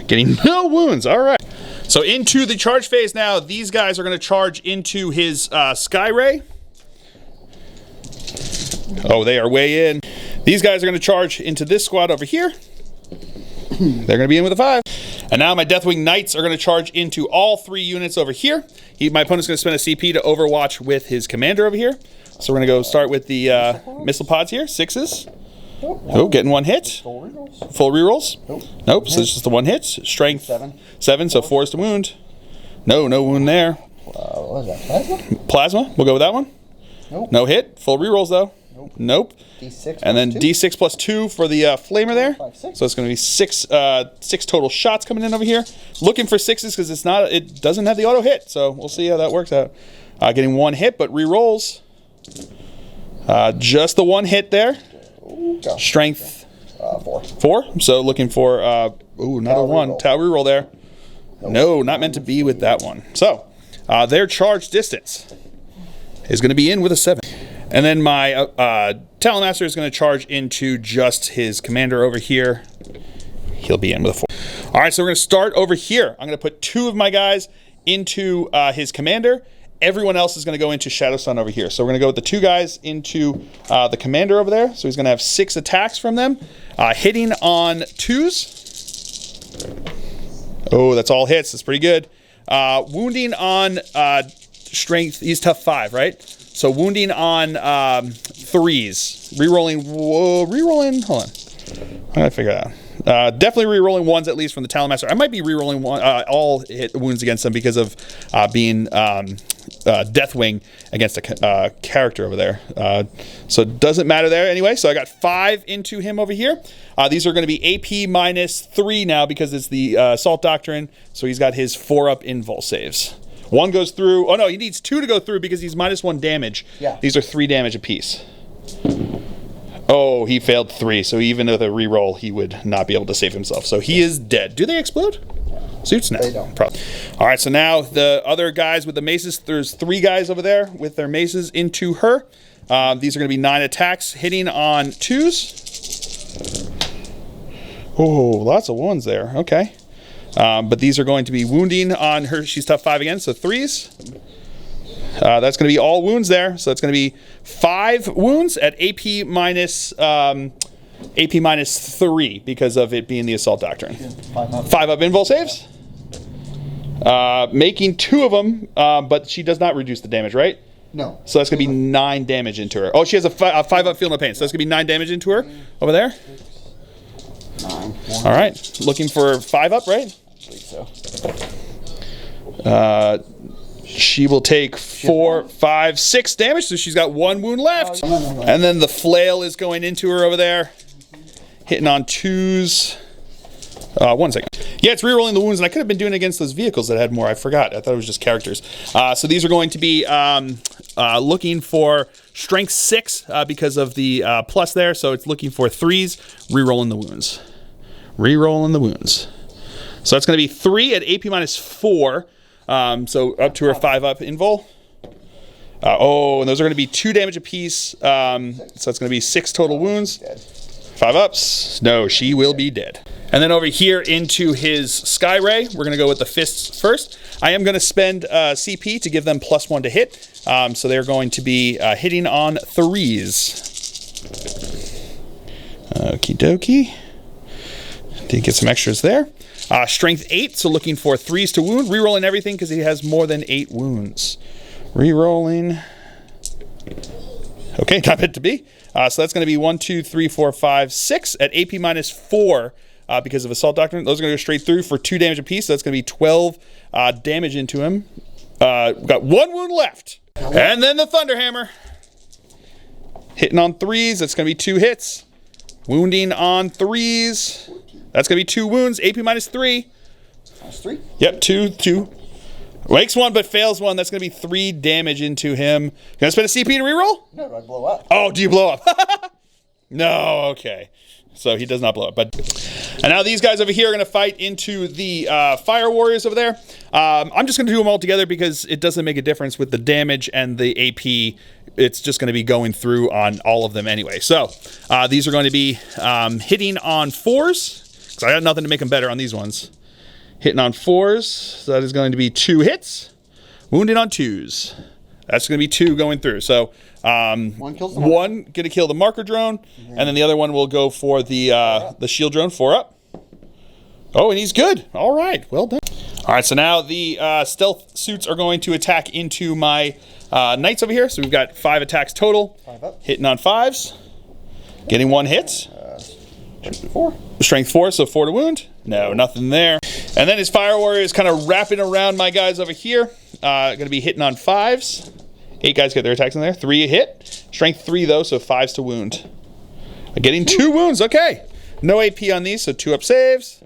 [SPEAKER 1] Getting no wounds. All right. So into the charge phase now. These guys are going to charge into his Sky Ray. Oh, they are way in. These guys are going to charge into this squad over here. They're going to be in with a 5. And now my Deathwing Knights are going to charge into all 3 units over here. My opponent's going to spend a CP to overwatch with his commander over here. So we're going to go start with the missile pods here. 6s. Oh, getting 1 hit. Full rerolls. Nope. So it's just the 1 hit. Strength 7. So 4 is to wound. No wound there.
[SPEAKER 2] What is that? Plasma?
[SPEAKER 1] Plasma. We'll go with that one. No hit. Full rerolls though. Nope.
[SPEAKER 2] D6
[SPEAKER 1] and then
[SPEAKER 2] 2.
[SPEAKER 1] D6 plus 2 for the flamer there.
[SPEAKER 2] 5, 6.
[SPEAKER 1] So it's going to be 6 total shots coming in over here. Looking for 6s because it doesn't have the auto hit. So we'll see how that works out. Getting 1 hit, but rerolls. Just the 1 hit there. Strength
[SPEAKER 2] 4.
[SPEAKER 1] 4. So looking for not a 1. Tau reroll there. No, not meant to be with that one. So their charge distance is going to be in with a 7. And then my Talonmaster is going to charge into just his commander over here. He'll be in with a 4. All right, so we're going to start over here. I'm going to put 2 of my guys into his commander. Everyone else is going to go into Shadow Sun over here. So we're going to go with the 2 guys into the commander over there. So he's going to have 6 attacks from them. Hitting on 2s. Oh, that's all hits. That's pretty good. Wounding on strength. He's tough 5, right? So wounding on 3s. Rerolling. Whoa, rerolling. Hold on. I gotta figure it out. Definitely rerolling 1s at least from the Talonmaster. I might be rerolling all hit wounds against them because of being Deathwing against a character over there. So it doesn't matter there anyway. So I got 5 into him over here. These are going to be AP -3 now because it's the Assault Doctrine. So he's got his 4-up invul saves. 1 goes through. Oh no, he needs 2 to go through because he's -1 damage.
[SPEAKER 2] Yeah.
[SPEAKER 1] These are 3 damage apiece. Oh, he failed 3. So even with a reroll, he would not be able to save himself. So he is dead. Do they explode? Suits? No.
[SPEAKER 2] They don't.
[SPEAKER 1] Probably. All right, so now the other guys with the maces, there's 3 guys over there with their maces into her. These are going to be 9 attacks, hitting on 2s. Oh, lots of 1s there. Okay. But these are going to be wounding on her. She's tough 5 again, so 3s. That's going to be all wounds there. So it's going to be 5 wounds at AP -3 because of it being the Assault Doctrine. 5-up invul saves. Making 2 of them, but she does not reduce the damage, right?
[SPEAKER 2] No.
[SPEAKER 1] So that's going to be 9 damage into her. Oh, she has a 5-up feel no pain. So that's going to be 9 damage into her over there.
[SPEAKER 2] 9.
[SPEAKER 1] All right. Looking for 5-up, right?
[SPEAKER 2] I believe so.
[SPEAKER 1] She will take 4, 5, 6 damage, so she's got 1 wound left. And then the flail is going into her over there, hitting on 2s. 1 second. Yeah, it's rerolling the wounds, and I could have been doing it against those vehicles that had more. I forgot. I thought it was just characters. So these are going to be looking for strength 6 because of the plus there. So it's looking for 3s, rerolling the wounds. Rerolling the wounds. So that's going to be 3 at AP -4. So up to her 5-up invul. And those are going to be 2 damage apiece. So it's going to be 6 total wounds. 5-ups. No, she will be dead. And then over here into his Sky Ray, we're going to go with the fists first. I am going to spend CP to give them +1 to hit. So they're going to be hitting on 3s. Okie dokie. Did get some extras there. Strength 8, so looking for 3s to wound. Rerolling everything because he has more than 8 wounds. Rerolling. Okay, not meant to be. So that's going to be 1, 2, 3, 4, 5, 6 at AP -4 because of Assault Doctrine. Those are going to go straight through for 2 damage apiece. So that's going to be 12 damage into him. We've got 1 wound left. And then the Thunderhammer. Hitting on 3s. That's going to be 2 hits. Wounding on 3s. That's going to be 2 wounds. AP minus 3.
[SPEAKER 2] Minus 3?
[SPEAKER 1] Yep, 2. Wakes 1 but fails 1. That's going to be 3 damage into him. Can I spend a CP to reroll?
[SPEAKER 2] No, do I blow up?
[SPEAKER 1] Oh, do you blow up? No, okay. So he does not blow up. And now these guys over here are going to fight into the Fire Warriors over there. I'm just going to do them all together because it doesn't make a difference with the damage and the AP. It's just going to be going through on all of them anyway. So these are going to be hitting on 4s. Because I got nothing to make them better on these ones. Hitting on 4s. So that is going to be 2 hits. Wounded on 2s. That's going to be 2 going through. So
[SPEAKER 2] one kills the
[SPEAKER 1] one going to kill the marker drone, and then the other one will go for the shield drone. 4 up. Oh, and he's good. All right, well done. All right, so now the stealth suits are going to attack into my knights over here. So we've got 5 attacks total.
[SPEAKER 2] 5 up.
[SPEAKER 1] Hitting on 5s. Getting 1 hit.
[SPEAKER 2] Strength 4.
[SPEAKER 1] Strength 4, so 4 to wound. No, nothing there. And then his Fire Warrior is kind of wrapping around my guys over here. Going to be hitting on 5s. 8 guys get their attacks in there. 3 a hit. Strength 3 though, so 5s to wound. Getting 2 wounds, okay. No AP on these, so 2 up saves.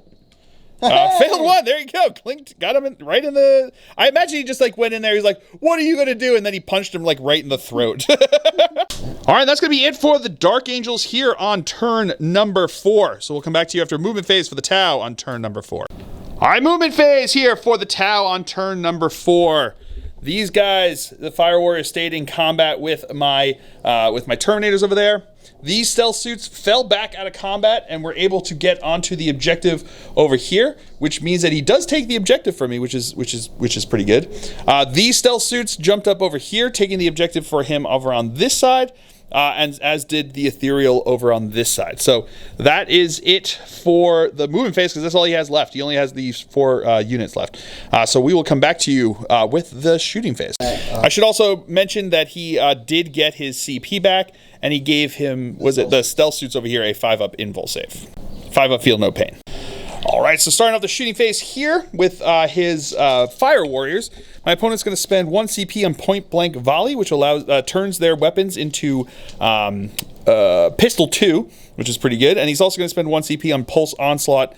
[SPEAKER 1] Failed 1, there you go. Clinked, got him right in the... I imagine he just like went in there, he's like, what are you going to do? And then he punched him like right in the throat. All right, that's going to be it for the Dark Angels here on turn number 4. So we'll come back to you after movement phase for the Tau on turn number 4. All right, movement phase here for the Tau on turn number 4. These guys, the Fire Warriors, stayed in combat with my Terminators over there. These stealth suits fell back out of combat and were able to get onto the objective over here, which means that he does take the objective from me, which is pretty good. These stealth suits jumped up over here, taking the objective for him over on this side. And as did the Ethereal over on this side. So that is it for the movement phase, because that's all he has left. He only has these 4 units left. So we will come back to you with the shooting phase. I should also mention that he did get his CP back, and he gave him, was it the stealth suits over here, a 5-up invul save. 5-up feel no pain. All right, so starting off the shooting phase here with his Fire Warriors, my opponent's going to spend 1 CP on point blank volley, which allows turns their weapons into pistol 2, which is pretty good. And he's also going to spend 1 CP on pulse onslaught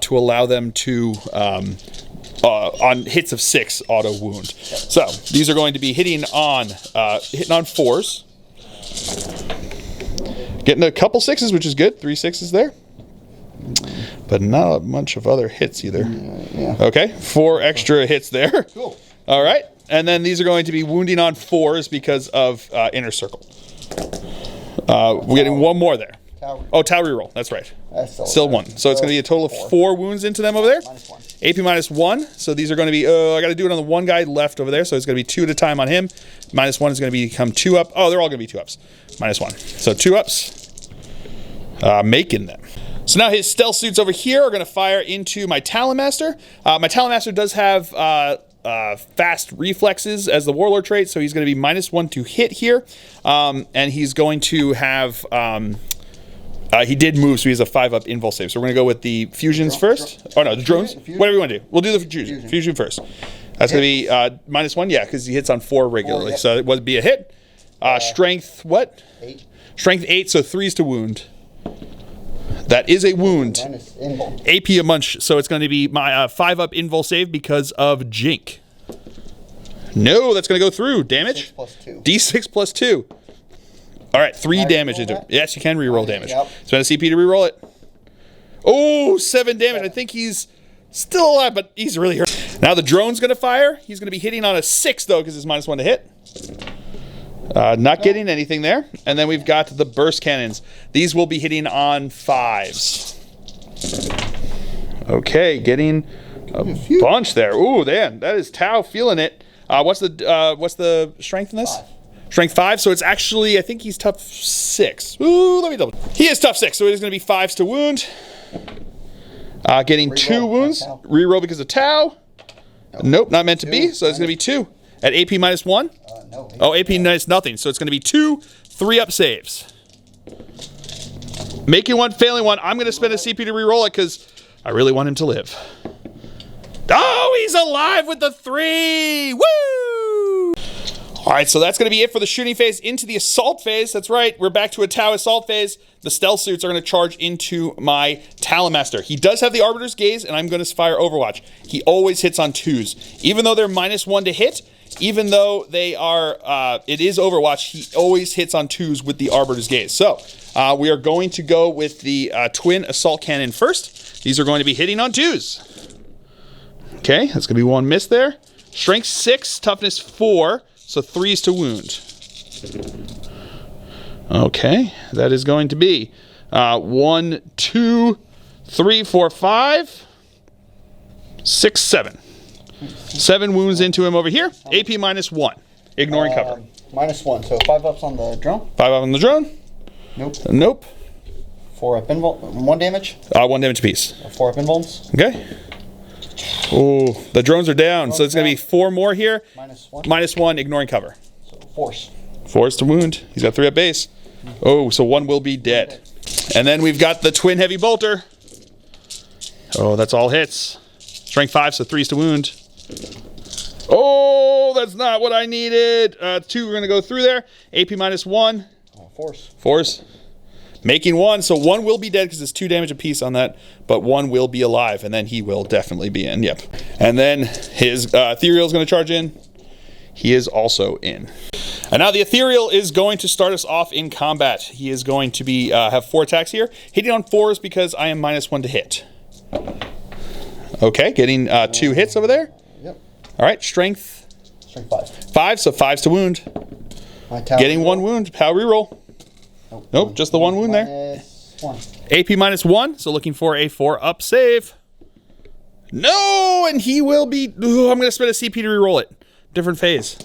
[SPEAKER 1] to allow them to on hits of 6 auto wound. So these are going to be hitting on 4s, getting a couple 6s, which is good. 3 6s there. But not a bunch of other hits either.
[SPEAKER 2] Yeah.
[SPEAKER 1] Okay, 4 extra hits there.
[SPEAKER 2] Cool.
[SPEAKER 1] All right, and then these are going to be wounding on 4s because of inner circle. We're getting 1 more there.
[SPEAKER 2] Tau.
[SPEAKER 1] Oh, Tau reroll. That's right. Still 1. So it's going to be a total of 4 wounds into them over there.
[SPEAKER 2] -1.
[SPEAKER 1] AP -1. So these are going to be. I got to do it on the 1 guy left over there. So it's going to be 2 at a time on him. -1 is going to become 2 up. Oh, they're all going to be 2 ups. -1. So 2 ups. Making them. So now his stealth suits over here are going to fire into my Talon Master. My Talon Master does have fast reflexes as the Warlord trait, so he's going to be -1 to hit here. And he's going to have... he did move, so he has a 5-up invul save. So we're going to go with the fusions first. Oh no, the drones. Whatever you want to do. We'll do the fusion. Fusion first. That's going to be -1, yeah, because he hits on 4 regularly.
[SPEAKER 2] Yep.
[SPEAKER 1] So it would be a hit. Strength, what?
[SPEAKER 2] 8.
[SPEAKER 1] Strength 8, so 3s to wound. That is a wound. AP a munch, so it's going to be my 5-up invul save because of Jink. No, that's going to go through. Damage? D6 plus 2. All right, 3 damage into it. Yes, you can reroll damage.
[SPEAKER 2] Yep.
[SPEAKER 1] Spend a CP to reroll it. Oh, 7 damage. I think he's still alive, but he's really hurt. Now the drone's going to fire. He's going to be hitting on a 6, though, because it's -1 to hit. Not getting anything there. And then we've got the burst cannons. These will be hitting on 5s. Okay, getting a bunch there. Ooh, man, that is Tau feeling it. What's the strength in this? 5. Strength 5, so it's actually, I think he's tough 6. Ooh, let me double. He is tough 6, so it is going to be 5s to wound. Getting
[SPEAKER 2] Reroll
[SPEAKER 1] 2 wounds. Reroll because of Tau. Nope, not meant to be, so it's going to be 2. At AP -1?
[SPEAKER 2] No.
[SPEAKER 1] Oh, AP minus nothing. So it's going to be 2 3-up saves. Making 1, failing 1. I'm going to spend a CP to reroll it because I really want him to live. Oh, he's alive with the 3! Woo! All right, so that's going to be it for the shooting phase. Into the assault phase. That's right, we're back to a Tau assault phase. The stealth suits are going to charge into my Talonmaster. He does have the Arbiter's Gaze, and I'm going to fire Overwatch. He always hits on 2s. Even though they're -1 to hit, even though they are, it is Overwatch, he always hits on 2s with the Arbiter's Gaze. So, we are going to go with the twin assault cannon first. These are going to be hitting on 2s. Okay, that's going to be 1 miss there. Strength 6, toughness 4, so 3s to wound. Okay, that is going to be 1, 2, 3, 4, 5, 6, 7. 7 wounds into him over here. AP -1, ignoring cover.
[SPEAKER 2] -1, so 5 ups on the drone.
[SPEAKER 1] 5 up on the drone.
[SPEAKER 2] Nope.
[SPEAKER 1] Nope.
[SPEAKER 2] 4 up invul. 1 damage.
[SPEAKER 1] 1 damage apiece.
[SPEAKER 2] 4 up invulns.
[SPEAKER 1] Okay. Oh, the drones are down, so it's going to be 4 more here.
[SPEAKER 2] -1.
[SPEAKER 1] -1, ignoring cover.
[SPEAKER 2] So force.
[SPEAKER 1] 4s to wound. He's got 3 at base. Oh, so 1 will be dead. And then we've got the twin heavy bolter. Oh, that's all hits. Strength 5, so 3s to wound. Oh, that's not what I needed. 2 are going to go through there. AP -1.
[SPEAKER 2] Force.
[SPEAKER 1] Force. Making 1, so 1 will be dead because it's 2 damage apiece on that, but 1 will be alive, and then he will definitely be in, yep. And then his Ethereal is going to charge in. He is also in. And now the Ethereal is going to start us off in combat. He is going to be have 4 attacks here. Hitting on 4s because I am -1 to hit. Okay, getting 2 hits over there.
[SPEAKER 2] Yep.
[SPEAKER 1] All right, strength.
[SPEAKER 2] Strength 5.
[SPEAKER 1] 5, so 5s to wound. Getting 1 wound. Power reroll. Nope, just the 1 wound there.
[SPEAKER 2] -1.
[SPEAKER 1] AP -1, so looking for a 4-up save. No, and he will be... Ooh, I'm going to spend a CP to reroll it. Different phase.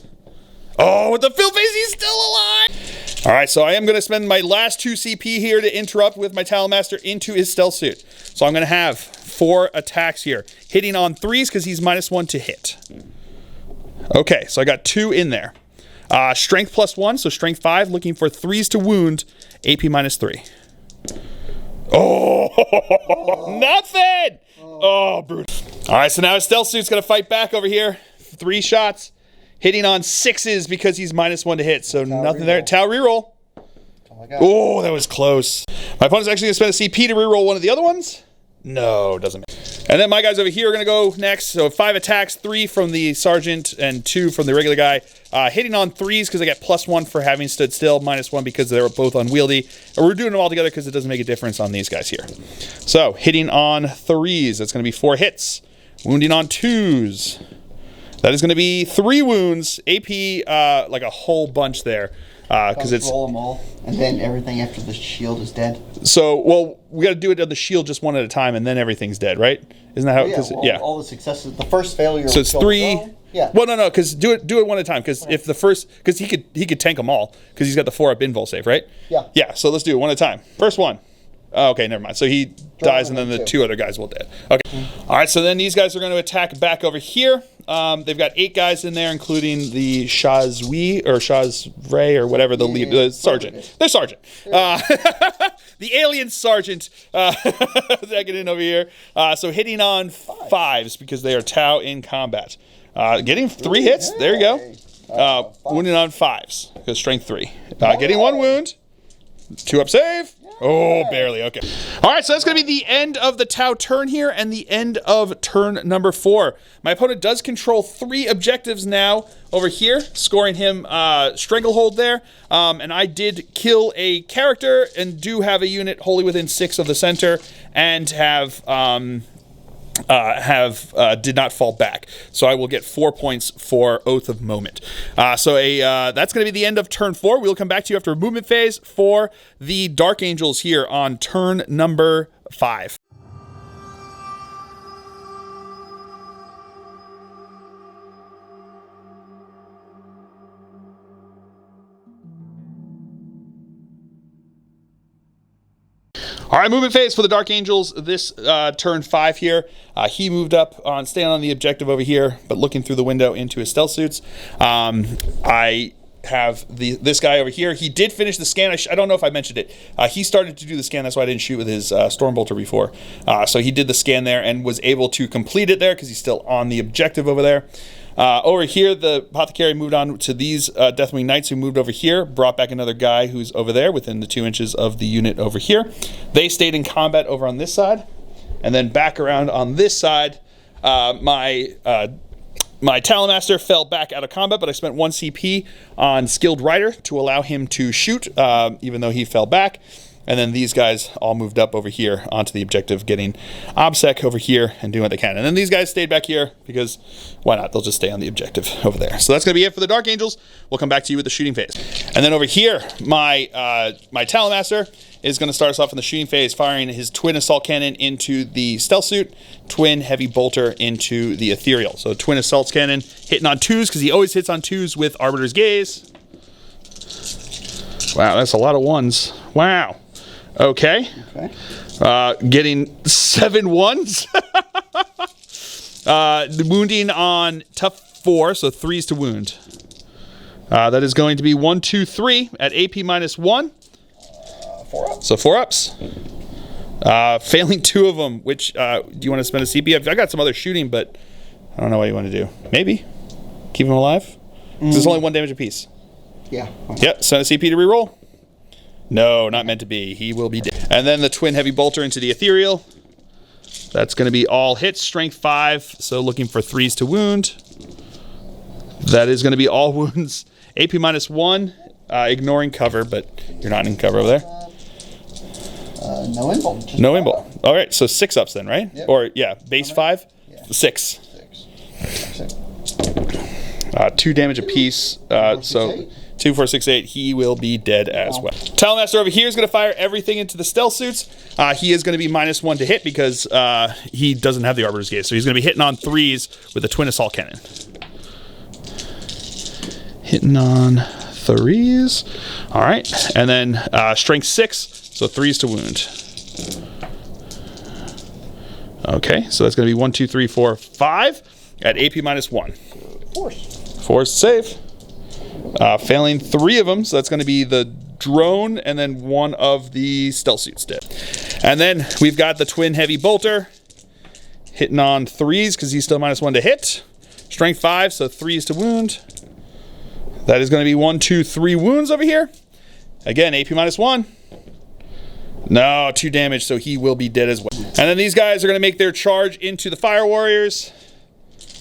[SPEAKER 1] Oh, with the fill phase, he's still alive! All right, so I am going to spend my last 2 CP here to interrupt with my Talonmaster into his stealth suit. So I'm going to have 4 attacks here. Hitting on 3s because he's -1 to hit. Okay, so I got 2 in there. Strength +1, so strength 5, looking for 3s to wound, AP -3. Oh, nothing! Oh, brutal. All right, so now his stealth suit's going to fight back over here. 3 shots, hitting on 6s because he's -1 to hit, so nothing there. Tau reroll. Oh, that was close. My opponent's actually going to spend a CP to reroll one of the other ones. No, doesn't matter. And then my guys over here are going to go next. So 5 attacks, 3 from the sergeant and 2 from the regular guy. Hitting on 3s because I get +1 for having stood still, -1 because they were both unwieldy. And we're doing them all together because it doesn't make a difference on these guys here. So hitting on 3s, that's going to be 4 hits. Wounding on 2s. That is going to be 3 wounds. AP, like a whole bunch there. Because it's
[SPEAKER 2] roll them all, and then everything after the shield is dead.
[SPEAKER 1] So, well, we got to do it on the shield just 1 at a time, and then everything's dead, right? Isn't that how?
[SPEAKER 2] Yeah, all the successes. The first failure.
[SPEAKER 1] So it's 3.
[SPEAKER 2] Yeah.
[SPEAKER 1] Well, no, because do it 1 at a time. Because if the first, because he could tank them all, because he's got the 4-up invul save, right?
[SPEAKER 2] Yeah.
[SPEAKER 1] Yeah. So let's do it 1 at a time. First one. Oh, okay, never mind. So he dies, and then the 2 other guys will dead. Okay. All right. So then these guys are going to attack back over here. They've got 8 guys in there, including the Shazwi or Shazray or whatever the lead, the sergeant. They're sergeant. The alien sergeant. Get in over here. So hitting on 5s because they are Tau in combat. Getting 3 hits. There you go. Wounding on 5s because strength 3. Getting 1 wound. 2-up save. Oh, barely. Okay. All right, so that's going to be the end of the Tau turn here and the end of turn number 4. My opponent does control 3 objectives now over here, scoring him Stranglehold there. And I did kill a character and do have a unit wholly within 6 of the center and did not fall back. So I will get 4 points for Oath of Moment. That's going to be the end of turn 4. We'll come back to you after a movement phase for the Dark Angels here on turn number 5. All right, movement phase for the Dark Angels. This turn 5 here. He moved up on staying on the objective over here, but looking through the window into his stealth suits. I have this guy over here. He did finish the scan. I don't know if I mentioned it. He started to do the scan. That's why I didn't shoot with his Stormbolter before. So he did the scan there and was able to complete it there because he's still on the objective over there. Over here, the Apothecary moved on to these Deathwing Knights who moved over here, brought back another guy who's over there within the 2 inches of the unit over here. They stayed in combat over on this side, and then back around on this side, my Talonmaster fell back out of combat, but I spent 1 CP on Skilled Rider to allow him to shoot, even though he fell back. And then these guys all moved up over here onto the objective, getting OBSEC over here and doing what they can. And then these guys stayed back here because why not? They'll just stay on the objective over there. So that's going to be it for the Dark Angels. We'll come back to you with the shooting phase. And then over here, my Talonmaster is going to start us off in the shooting phase, firing his twin assault cannon into the stealth suit, twin heavy bolter into the ethereal. So twin assault cannon hitting on 2s because he always hits on 2s with Arbiter's Gaze. Wow, that's a lot of 1s. Wow. Okay. Getting 7 1s. Wounding on tough 4, so 3s to wound. That is going to be 1, 2, 3 at AP -1.
[SPEAKER 2] 4 ups.
[SPEAKER 1] So 4 ups. Failing 2 of them, which, do you want to spend a CP? I got some other shooting, but I don't know what you want to do. Maybe. Keep him alive? Because it's only 1 damage apiece.
[SPEAKER 2] Yeah.
[SPEAKER 1] Yep, send a CP to reroll. No, not meant to be. He will be dead. And then the twin heavy bolter into the ethereal. That's going to be all hits, strength 5, so looking for 3s to wound. That is going to be all wounds. AP -1, ignoring cover, but you're not in cover over there.
[SPEAKER 2] No invul.
[SPEAKER 1] No invul. All right, so 6 ups then, right?
[SPEAKER 2] Yep.
[SPEAKER 1] Or, yeah, base 5?
[SPEAKER 2] Yeah.
[SPEAKER 1] 6.
[SPEAKER 2] 6.
[SPEAKER 1] 2 damage apiece, so 2, 4, 6, 8. He will be dead as well. Talonmaster over here is going to fire everything into the stealth suits. He is going to be -1 to hit because he doesn't have the Arbiter's Gaze. So he's going to be hitting on 3s with a twin assault cannon. Hitting on 3s. All right. And then strength 6, so 3s to wound. Okay, so that's going to be 1, 2, 3, 4, 5 at AP -1. Force save. Failing 3 of them, so that's going to be the drone and then 1 of the stealth suits dead. And then we've got the twin heavy bolter hitting on 3s because he's still -1 to hit. Strength 5, so 3s to wound. That is going to be 1, 2, 3 wounds over here. Again, AP -1. No, 2 damage, so he will be dead as well. And then these guys are going to make their charge into the Fire Warriors.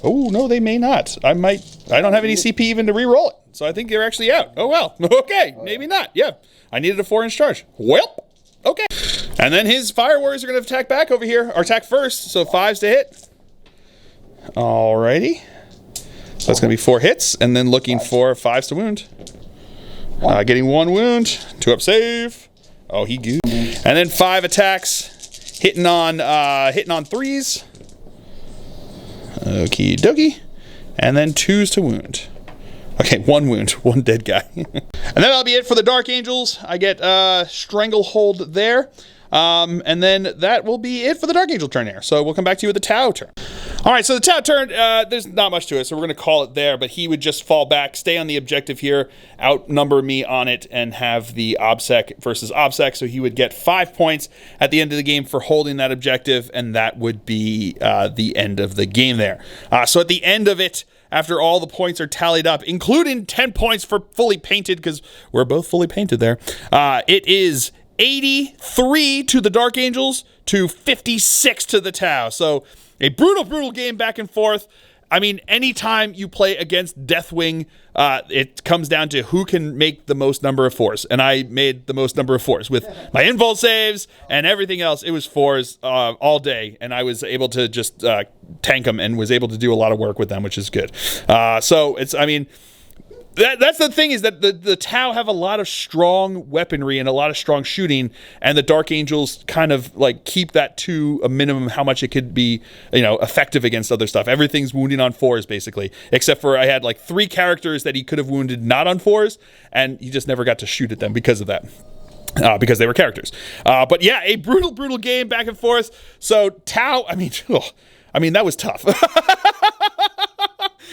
[SPEAKER 1] Oh, no, they may not. I don't have any CP even to re-roll it. So I think they're actually out. Oh, well. Okay, maybe not. Yeah, I needed a 4-inch charge. Well, okay. And then his Fire Warriors are going to attack back over here, or attack first, so 5s to hit. Alrighty. So that's going to be 4 hits, and then looking for 5s to wound. Getting 1 wound, 2 up save. Oh, he goofed. And then 5 attacks, hitting on 3s. Okie dokie. And then 2s to wound. Okay, 1 wound, 1 dead guy. And then that'll be it for the Dark Angels. I get Stranglehold there. And then that will be it for the Dark Angel turn here. So we'll come back to you with the Tau turn. All right, so the Tau turn, there's not much to it, so we're going to call it there. But he would just fall back, stay on the objective here, outnumber me on it, and have the OBSEC versus OBSEC. So he would get 5 points at the end of the game for holding that objective, and that would be the end of the game there. So at the end of it, after all the points are tallied up, including 10 points for fully painted, because we're both fully painted there, it is 83 to the Dark Angels to 56 to the Tau. So a brutal game back and forth. I mean, anytime you play against Deathwing, it comes down to who can make the most number of 4s. And I made the most number of 4s with my invul saves and everything else. It was 4s all day, and I was able to just tank them and was able to do a lot of work with them, which is good. So it's, I mean, that's the thing, is that the Tau have a lot of strong weaponry and a lot of strong shooting, and the Dark Angels kind of like keep that to a minimum, how much it could be, you know, effective against other stuff. Everything's wounding on 4s basically, except for I had like 3 characters that he could have wounded not on 4s, and he just never got to shoot at them because of that. Because they were characters. But yeah, a brutal game back and forth. So Tau, I mean, that was tough.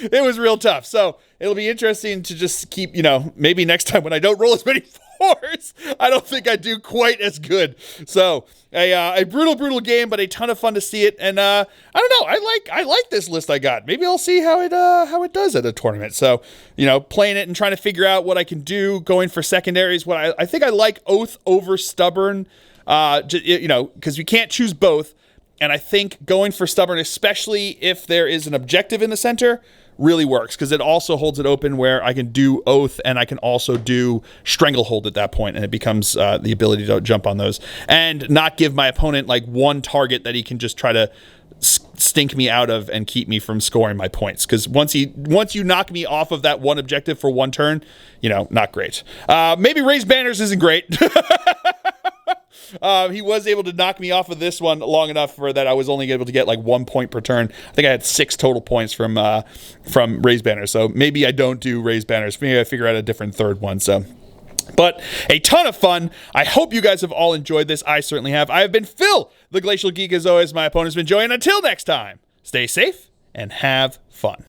[SPEAKER 1] It was real tough. So it'll be interesting to just keep, you know, maybe next time when I don't roll as many horse, I don't think I do quite as good. So a brutal game, but a ton of fun to see it. And I don't know, I like this list I got. Maybe I'll see how it does at a tournament. So playing it and trying to figure out what I can do, going for secondaries. What I think I like Oath over Stubborn, because we can't choose both. And I think going for Stubborn, especially if there is an objective in the center, really works, because it also holds it open where I can do Oath and I can also do Stranglehold at that point, and it becomes the ability to jump on those and not give my opponent like one target that he can just try to stink me out of and keep me from scoring my points. Because once you knock me off of that one objective for one turn, not great. Maybe Raise Banners isn't great. He was able to knock me off of this one long enough for that I was only able to get like 1 point per turn. I think I had 6 total points from Raise Banners. So maybe I don't do Raise Banners. Maybe I figure out a different third one. So, but a ton of fun. I hope you guys have all enjoyed this. I certainly have. I have been Phil, the Glacial Geek, as always. My opponent's been Joey. And until next time, stay safe and have fun.